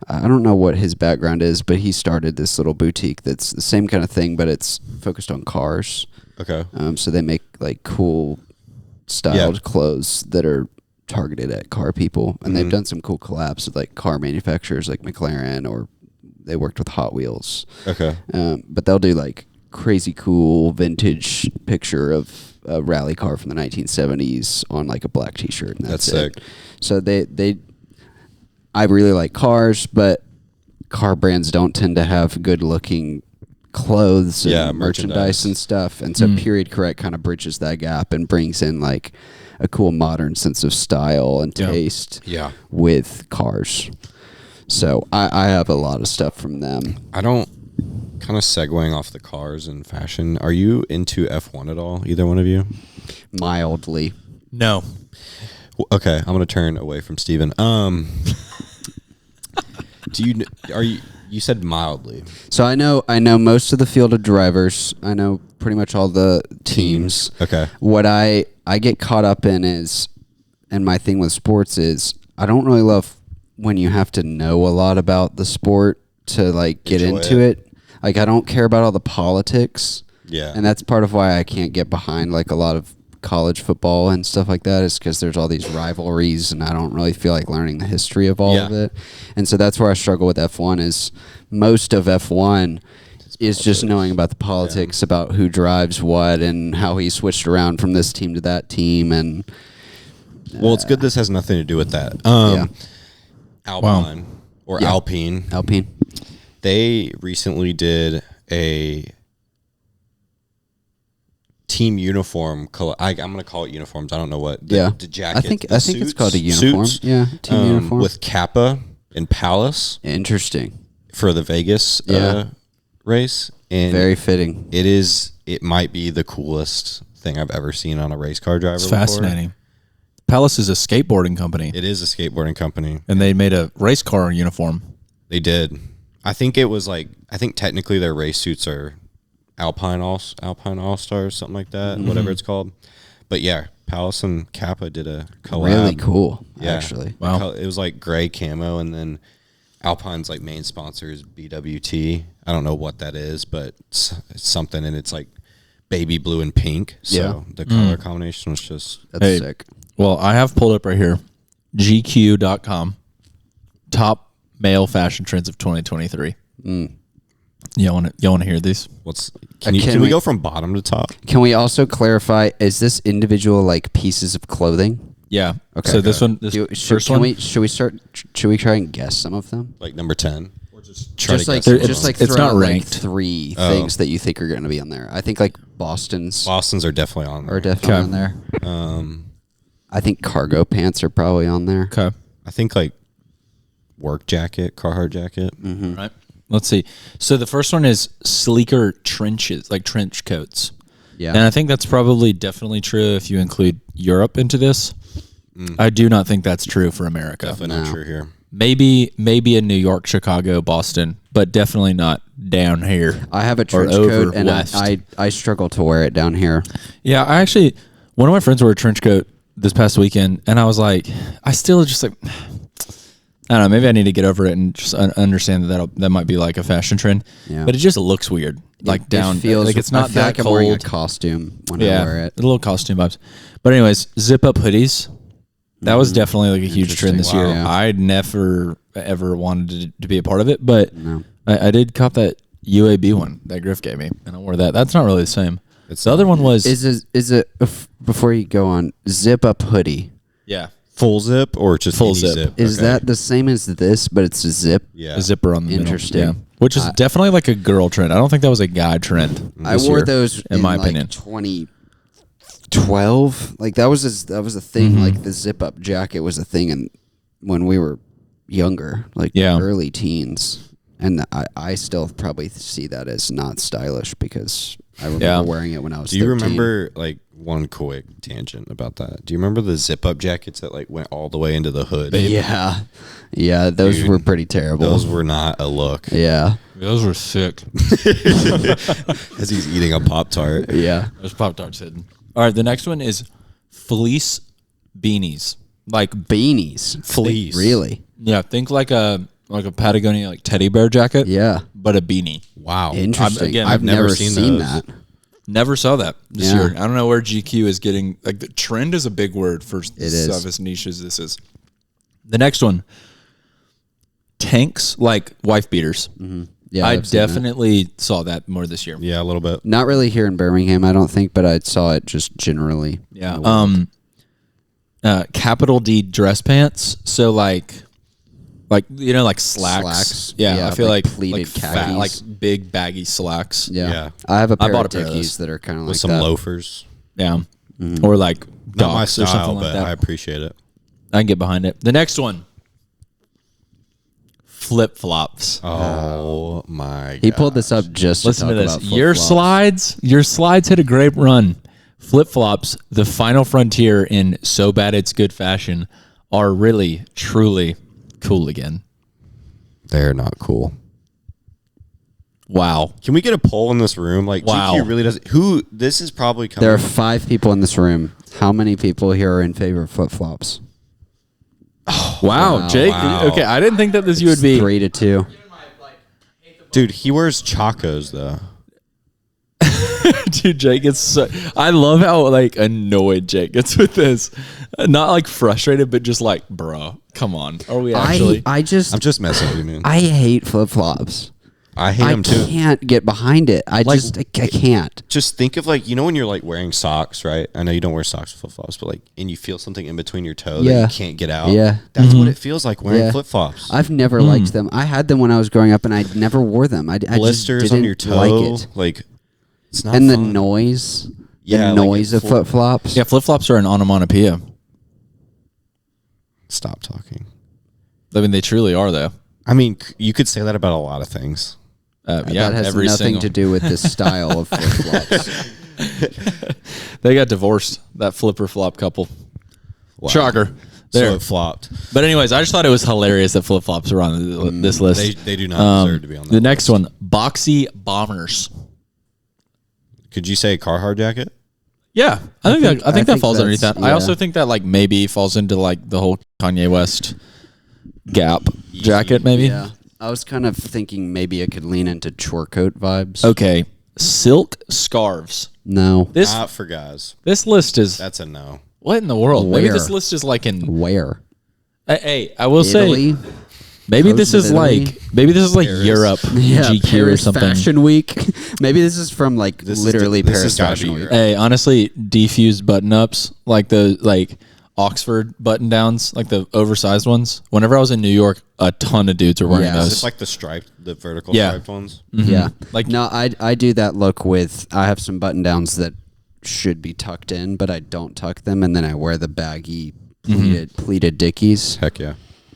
I don't know what his background is, but he started this little boutique that's the same kind of thing, but it's focused on cars. Okay. So they make like cool styled clothes that are targeted at car people, and they've done some cool collabs with like car manufacturers like McLaren, or they worked with Hot Wheels. Okay. But they'll do like crazy cool vintage picture of a rally car from the 1970s on like a black t-shirt, and that's sick. It. So I really like cars, but car brands don't tend to have good looking clothes and merchandise and stuff. And so Period Correct kind of bridges that gap and brings in like a cool modern sense of style and taste with cars. So I have a lot of stuff from them. I don't, kind of segueing off the cars and fashion, are you into F1 at all? Either one of you? Mildly. No. Okay, I'm gonna turn away from Steven. You said mildly. So I know most of the field of drivers. I know pretty much all the teams. Okay. What I get caught up in is, and my thing with sports is, I don't really love when you have to know a lot about the sport to like get Enjoy into it. Like I don't care about all the politics. Yeah. And that's part of why I can't get behind like a lot of college football and stuff like that, is because there's all these rivalries and I don't really feel like learning the history of all of it. And so that's where I struggle with F1 is most of F1 is just knowing about the politics about who drives what and how he switched around from this team to that team. And well, it's good this has nothing to do with that. Alpine or Alpine. They recently did a team uniform. I'm going to call it uniforms. I don't know what. The jacket. I think it's called a uniform. Suits, yeah, team uniform with Kappa and Palace. Interesting For the Vegas race. And very fitting. It might be the coolest thing I've ever seen on a race car driver. It's fascinating. Palace is a skateboarding company. It is a skateboarding company. And they made a race car uniform. They did. I think technically their race suits are Alpine All Stars, something like that, whatever it's called. But yeah, Palace and Kappa did a collab. Really cool, actually. Wow. It was like gray camo, and then Alpine's like main sponsor is BWT. I don't know what that is, but it's something, and it's like baby blue and pink. So the color combination was just That's sick. Well, I have pulled up right here, GQ.com, top male fashion trends of 2023. You want to hear these? Can we go from bottom to top? Can we also clarify? Is this individual like pieces of clothing? Yeah. Okay. So this one, first one. Should we try and guess some of them? Like number 10, or Just guess like it's not ranked. Like 3 things that you think are going to be on there. I think like Boston's are definitely on there. are definitely on there. I think cargo pants are probably on there. Okay. I think like work jacket, Carhartt jacket. Right. Let's see. So the first one is sleeker trenches, like trench coats. Yeah. And I think that's probably definitely true if you include Europe into this. I do not think that's true for America. Definitely not true here. Maybe in New York, Chicago, Boston, but definitely not down here. I have a trench coat, and I struggle to wear it down here. Yeah, one of my friends wore a trench coat this past weekend, and I was like, I still just like, I don't know, maybe I need to get over it and just understand that might be like a fashion trend. Yeah. But it just looks weird. Like down, feels, like it's not I feel that like cold. I'm wearing a costume when I wear it. A little costume vibes. But anyways, zip up hoodies. That was definitely like a huge trend this year. Yeah. I'd never ever wanted to be a part of it, but I did cop that UAB one that Griff gave me, and I wore that. That's not really the same. The other one was is it before you go on, zip up hoodie. Yeah. Full zip or just full any zip? Is that the same as this, but it's a zip? Yeah. A zipper on the Interesting. middle. Yeah. Which is definitely like a girl trend. I don't think that was a guy trend. I wore those in my like opinion. 2012. Like that was a thing. Like the zip up jacket was a thing, when we were younger, like early teens. And I still probably see that as not stylish because I remember wearing it when I was 13. Do you remember, like, one quick tangent about that? Do you remember the zip-up jackets that, like, went all the way into the hood? Yeah. Yeah, those were pretty terrible. Those were not a look. Yeah. Those were sick. As he's eating a Pop-Tart. Yeah. Those Pop-Tarts hidden. All right, the next one is fleece beanies. Like beanies. Fleece. Really? Yeah, think like a Patagonia like teddy bear jacket. Yeah. But a beanie. Wow. Interesting. I've never seen that. Never saw that this year. I don't know where GQ is getting, like, the trend is a big word for stuff as niche as this is. The next one, tanks, like wife beaters. Yeah, I definitely saw that more this year. Yeah, a little bit. Not really here in Birmingham, I don't think, but I saw it just generally. Yeah. Capital D dress pants. So like you know, like slacks. Yeah, I feel like pleated khakis, like big baggy slacks. Yeah. I have a pair bought of a pair of Dickies that are kind of like with some loafers. Yeah. Or like Not my Docs or something style, like but that. I appreciate it. I can get behind it. The next one, flip flops. Oh my god! He pulled this up just Listen to to talk this. about Your slides hit a great run. Flip flops, the final frontier in so bad it's good fashion, are really truly cool again. They're not cool. Wow. Can we get a poll in this room? Like, wow. GQ really doesn't. This is probably coming. There are 5 people in this room. How many people here are in favor of flip flops? Wow, Jake. Wow. Okay, I didn't think that you would be 3 to 2. Dude, he wears Chacos though. Dude, Jake gets so, I love how like annoyed Jake gets with this. Not like frustrated, but just like, bro, come on. Are we actually? I'm just messing with you, man. I hate flip flops. I hate them too. I can't get behind it. I can't. Just think of like, when you're like wearing socks, right? I know you don't wear socks with flip flops, but like, and you feel something in between your toe that you can't get out. Yeah. That's what it feels like wearing flip flops. I've never liked them. I had them when I was growing up and I never wore them. I Blisters just on your toe. like it. Like, it's not And fun. the noise. Yeah, the like noise of flip flops. Yeah, flip flops are an onomatopoeia. Stop talking. I mean, they truly are, though. I mean, you could say that about a lot of things. Yeah, that has nothing to do with the style of flip flops. They got divorced, that flipper flop couple. Wow. Shocker. There. So it flopped. But anyways, I just thought it was hilarious that flip flops are on this list. They do not deserve to be on that The next list. one, boxy bombers. Could you say a Carhartt jacket? Yeah, I think that falls underneath that. that's- I yeah. also think that like maybe falls into like the whole Kanye West Gap jacket, maybe. Yeah. I was kind of thinking maybe it could lean into chore coat vibes. Okay, silk scarves. No. This Not for guys. this list is That's a no. what in the world? Maybe Where? this list is like in. Where? Hey, I will Italy? say maybe this Coast is of Italy? like Paris. Europe Yeah, GQ Paris or something. Fashion Week. Maybe this is from like This literally has Paris gotta Fashion be Week. Europe. Hey, honestly, defused button ups like the Oxford button downs, like the oversized ones. Whenever I was in New York, a ton of dudes were wearing Yeah. Is those. this like the vertical Yeah. striped ones? Yeah. Like- no, I do that look with I have some button downs that should be tucked in, but I don't tuck them, and then I wear the baggy pleated Dickies. Heck yeah.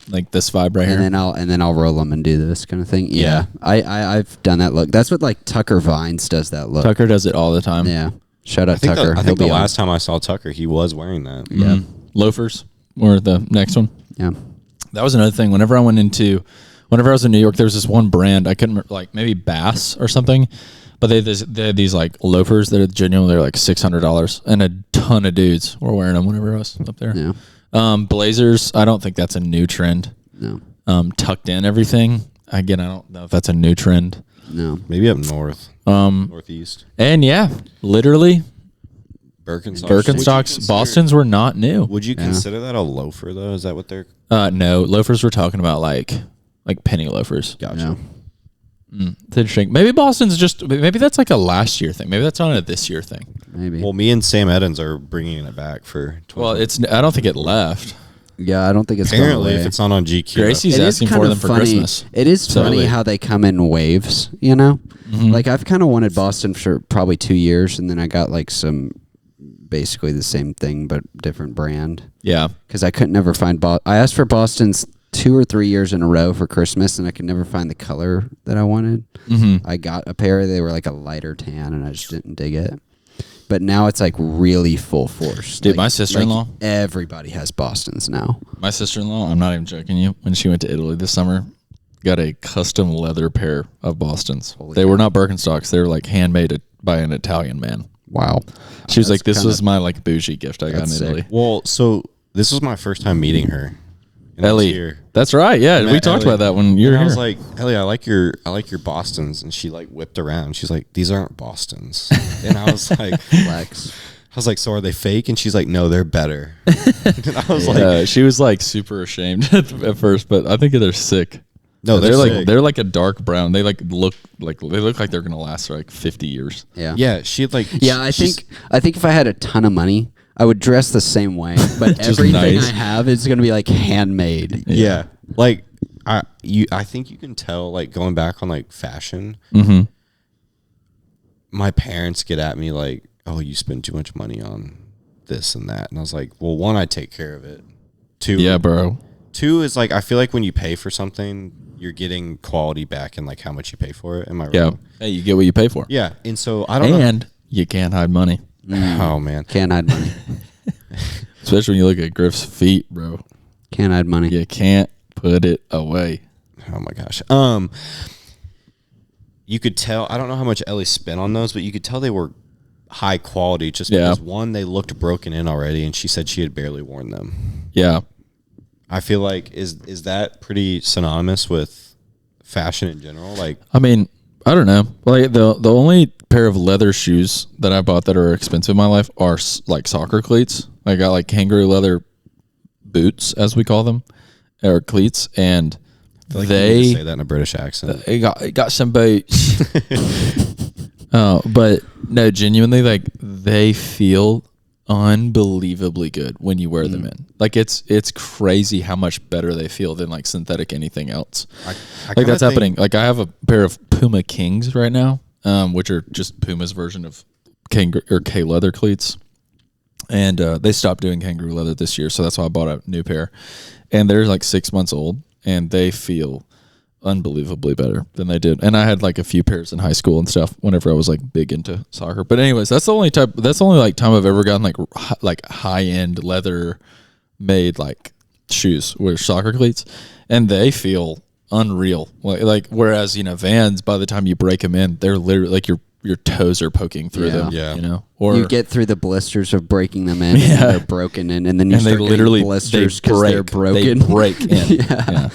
Like this vibe right And here. then I'll roll them and do this kind of thing. Yeah. I've done that look. That's what like Tucker Vines does that look. Tucker does it all the time. Yeah. Shout out I think Tucker. the, I He'll think the be on. last time I saw Tucker, he was wearing that. Yeah. Loafers or the next one. Yeah. That was another thing. Whenever I was in New York, there was this one brand I couldn't remember, like maybe Bass or something, but they had these like loafers that are genuine. They're like $600, and a ton of dudes were wearing them whenever I was up there. Yeah. Blazers. I don't think that's a new trend. No. Tucked in everything. Again, I don't know if that's a new trend. No. Maybe up north. Northeast. And yeah, literally Birkenstocks. Boston's were not new. Would you consider that a loafer though? Is that what they're? No, loafers we're talking about like penny loafers. Gotcha. No. It's interesting. Maybe maybe that's like a last year thing. Maybe that's not a this year thing. Maybe. Well, me and Sam Edens are bringing it back for. Well, I don't think it left. Yeah, I don't think it's gone Apparently, away. if it's not on GQ, Gracie's It is asking kind for of them for funny. Christmas. It is So- funny how they come in waves, you know? Like, I've kind of wanted Boston for probably 2 years, and then I got, like, some basically the same thing, but different brand. Yeah. Because I couldn't never find... I asked for Boston's 2 or 3 years in a row for Christmas, and I could never find the color that I wanted. I got a pair. They were, like, a lighter tan, and I just didn't dig it. But now it's like really full force. Dude, like, my sister-in-law- like, everybody has Bostons now. My sister-in-law, I'm not even joking you, when she went to Italy this summer, got a custom leather pair of Bostons. They were not Birkenstocks. They were like handmade by an Italian man. Wow. She was That's like, this kinda- was my like bougie gift I got in That's Italy. sick. Well, so this was my first time meeting her. And I was Ellie. here. That's right. Yeah, we Met talked Ellie. about that when you were And I here. was like, Ellie, I like your Bostons, and she like whipped around. She's like, these aren't Bostons, and I was like, Flex. so are they fake? And she's like, no, they're better. And I was like, she was like super ashamed at first, but I think they're sick. no, they're sick. like they're like a dark brown. They look like they're gonna last for like 50 years. Yeah. yeah, she had like, Yeah, I think if I had a ton of money, I would dress the same way, but Just everything nice. I have is going to be like handmade. yeah, like I think you can tell like going back on like fashion. My parents get at me like, oh, you spend too much money on this and that, and I was like, well, one, I take care of it. Two, Yeah, bro. Two is like I feel like when you pay for something, you're getting quality back in like how much you pay for it. Am I right? Yeah. Hey, you get what you pay for. Yeah, and so I don't And you can't hide money, know. Oh man, Can't hide money. especially when you look at Griff's feet, bro. Can't hide money. You can't put it away. oh my gosh. You could tell. I don't know how much Ellie spent on those, but you could tell they were high quality. Just because one, they looked broken in already, and she said she had barely worn them. Yeah. I feel like is that pretty synonymous with fashion in general? Like, I mean, I don't know. Like the only pair of leather shoes that I bought that are expensive in my life are like soccer cleats. I got like kangaroo leather boots, as we call them, or cleats, and I feel like you need to say that in a British accent. It got some boots. But no, genuinely, like they feel unbelievably good when you wear them in. Like it's crazy how much better they feel than like synthetic anything else. Like that's happening. Like I have a pair of Puma Kings right now, which are just Puma's version of K leather cleats, and they stopped doing kangaroo leather this year, so that's why I bought a new pair. And they're like 6 months old, and they feel unbelievably better than they did. And I had like a few pairs in high school and stuff whenever I was like big into soccer. But anyways, that's the only like time I've ever gotten like high end leather made like shoes with soccer cleats, and they feel unreal. Like whereas, you know, Vans, by the time you break them in, they're literally like your toes are poking through them. Yeah. You know, or you get through the blisters of breaking them in, and they're broken in, and then you start getting blisters because they're broken. They break in. Yeah.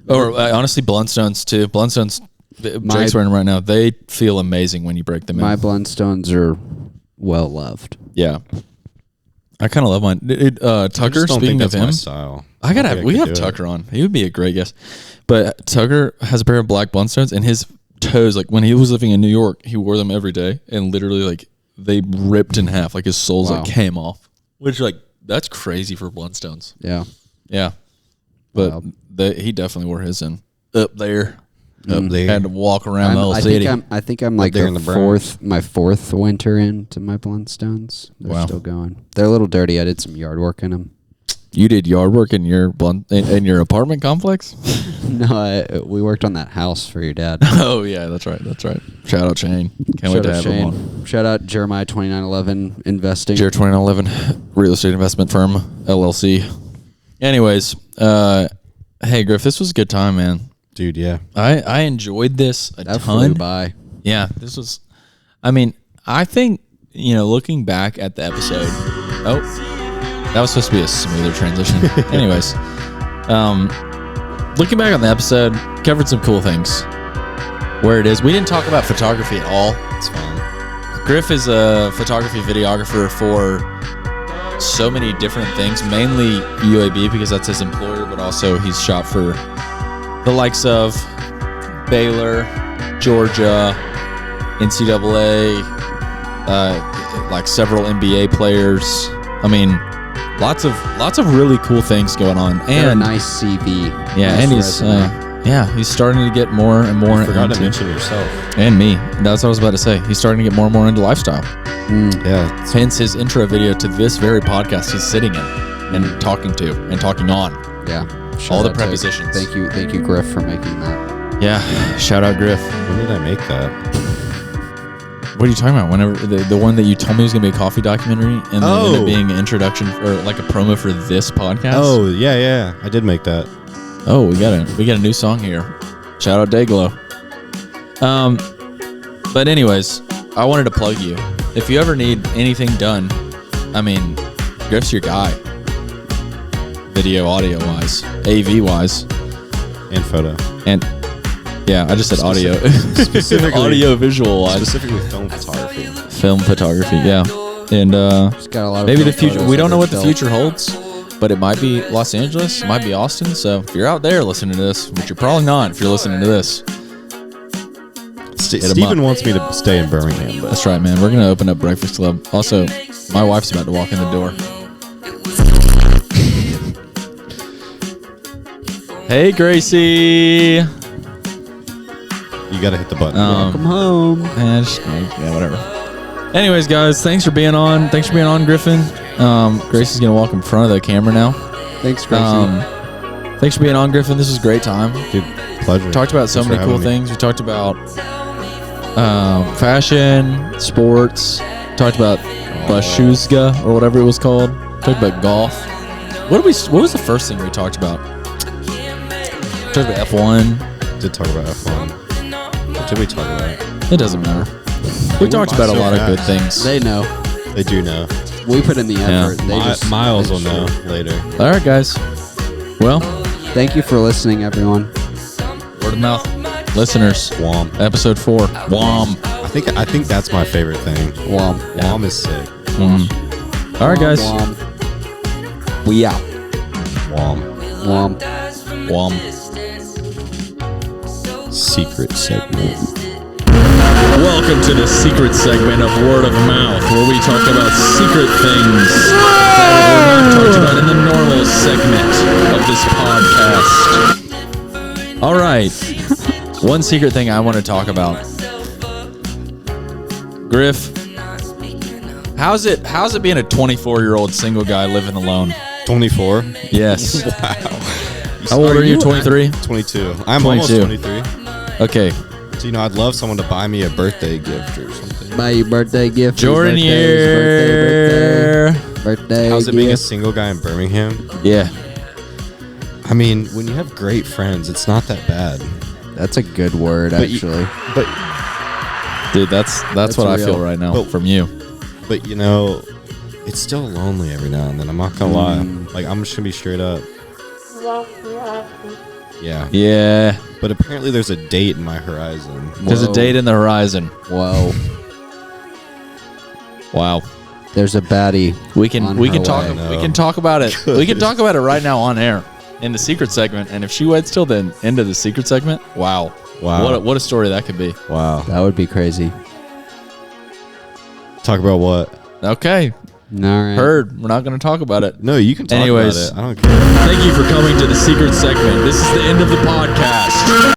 Or honestly, Blundstones too. Blundstones, Jake's wearing them right now. They feel amazing when you break them in. My Blundstones are well loved. Yeah, I kind of love mine. Tucker, speaking of him, style. We have Tucker on. He would be a great guest. But Tucker has a pair of black Blundstones, and his toes, like when he was living in New York, he wore them every day, and literally like they ripped in half, like his soles like came off. Which like that's crazy for Blundstones. Yeah. But he definitely wore his in up there. Had to walk around the whole city. I think I'm like my fourth winter into my Blundstones. They're still going. They're a little dirty. I did some yard work in them. You did yard work in your in your apartment complex? No, we worked on that house for your dad. Oh yeah, that's right. Shout out Shane. Can't wait to have him on. Shout out Jeremiah 2911 Investing. Jeremiah 2911 Real Estate Investment Firm LLC. Anyways, hey Griff, this was a good time, man. Dude, yeah. I enjoyed this a ton. Flew by. Yeah, this was. I mean, I think, you know, looking back at the episode. Oh, that was supposed to be a smoother transition. Anyways, looking back on the episode, covered some cool things. Where it is, we didn't talk about photography at all. It's fine. Griff is a photography videographer for so many different things, mainly UAB because that's his employer, but also he's shot for the likes of Baylor, Georgia, NCAA, like several NBA players. I mean, lots of really cool things going on, and a nice CV. Yeah, nice and he's starting to get more and more. You forgot to mention yourself and me. That's what I was about to say. He's starting to get more and more into lifestyle. Yeah. Hence his intro video to this very podcast he's sitting in and talking to and talking on. Yeah. All the prepositions. Thank you, Griff, for making that. Yeah. Shout out Griff. When did I make that? What are you talking about? Whenever the one that you told me was gonna be a coffee documentary and then ended up being an introduction or like a promo for this podcast. Oh yeah, I did make that. Oh, we got a new song here. Shout out Dayglow. But anyways, I wanted to plug you. If you ever need anything done, I mean, Griff's your guy. Video, audio wise, AV wise, and photo. And yeah, I just said audio. Specifically audio visual wise. Specifically film photography. Film photography, yeah. And got a lot of maybe the future. We don't know what the future holds, but it might be Los Angeles, it might be Austin. So if you're out there listening to this, which you're probably not if you're listening to this. Steven wants me to stay in Birmingham. But. That's right, man. We're going to open up Breakfast Club. Also, my wife's about to walk in the door. Hey, Gracie. You got to hit the button. Welcome home. Yeah, whatever. Anyways, guys, thanks for being on. Thanks for being on, Griffin. Gracie's going to walk in front of the camera now. Thanks, Gracie. Thanks for being on, Griffin. This was a great time. Dude, pleasure. We talked about so many cool things. We talked about fashion, sports. Talked about Bashuzga or whatever it was called. Talked about golf. What was the first thing we talked about? Talked about F1. Did talk about F1. What did we talk about? It doesn't matter. We talked about a lot of good things. They know. They do know. We put in the effort. Yeah. Miles will know later. All right, guys. Well, thank you for listening, everyone. We're Word of mouth. Listeners. Wom. Episode 4. Wom. I think that's my favorite thing. Wom. Wom is sick. All right, guys. Wom. We out. Wom. Wom. Wom. Secret segment. Welcome to the secret segment of Word of Mouth, where we talk about secret things that were not talked about in the normal segment of this podcast. All right. One secret thing I want to talk about. Griff, how's it being a 24-year-old single guy living alone? 24? Yes. Wow. How old are you? 23? 22. I'm 22. almost 23. Okay. So, I'd love someone to buy me a birthday gift or something. Buy you birthday gift. Jordan year. Birthday How's it being a gift. single guy in Birmingham? Yeah. I mean, when you have great friends, it's not that bad. That's a good word, But actually. Dude, that's what I feel real. right now But- from you. But it's still lonely every now and then. I'm not gonna lie. Like, I'm just gonna be straight up. Yeah. Yeah. But apparently there's a date in my horizon. There's a Whoa. date in the horizon. Whoa. Wow. There's a baddie. We can on we her can talk way. we can talk about it. We can talk about it right now on air in the secret segment. And if she waits till the end of the secret segment, wow. Wow. What a story that could be. Wow. That would be crazy. Talk about what? Okay. All right. Heard. We're not going to talk about it. No, you can talk Anyways. about it. I don't care. Thank you for coming to the secret segment. This is the end of the podcast.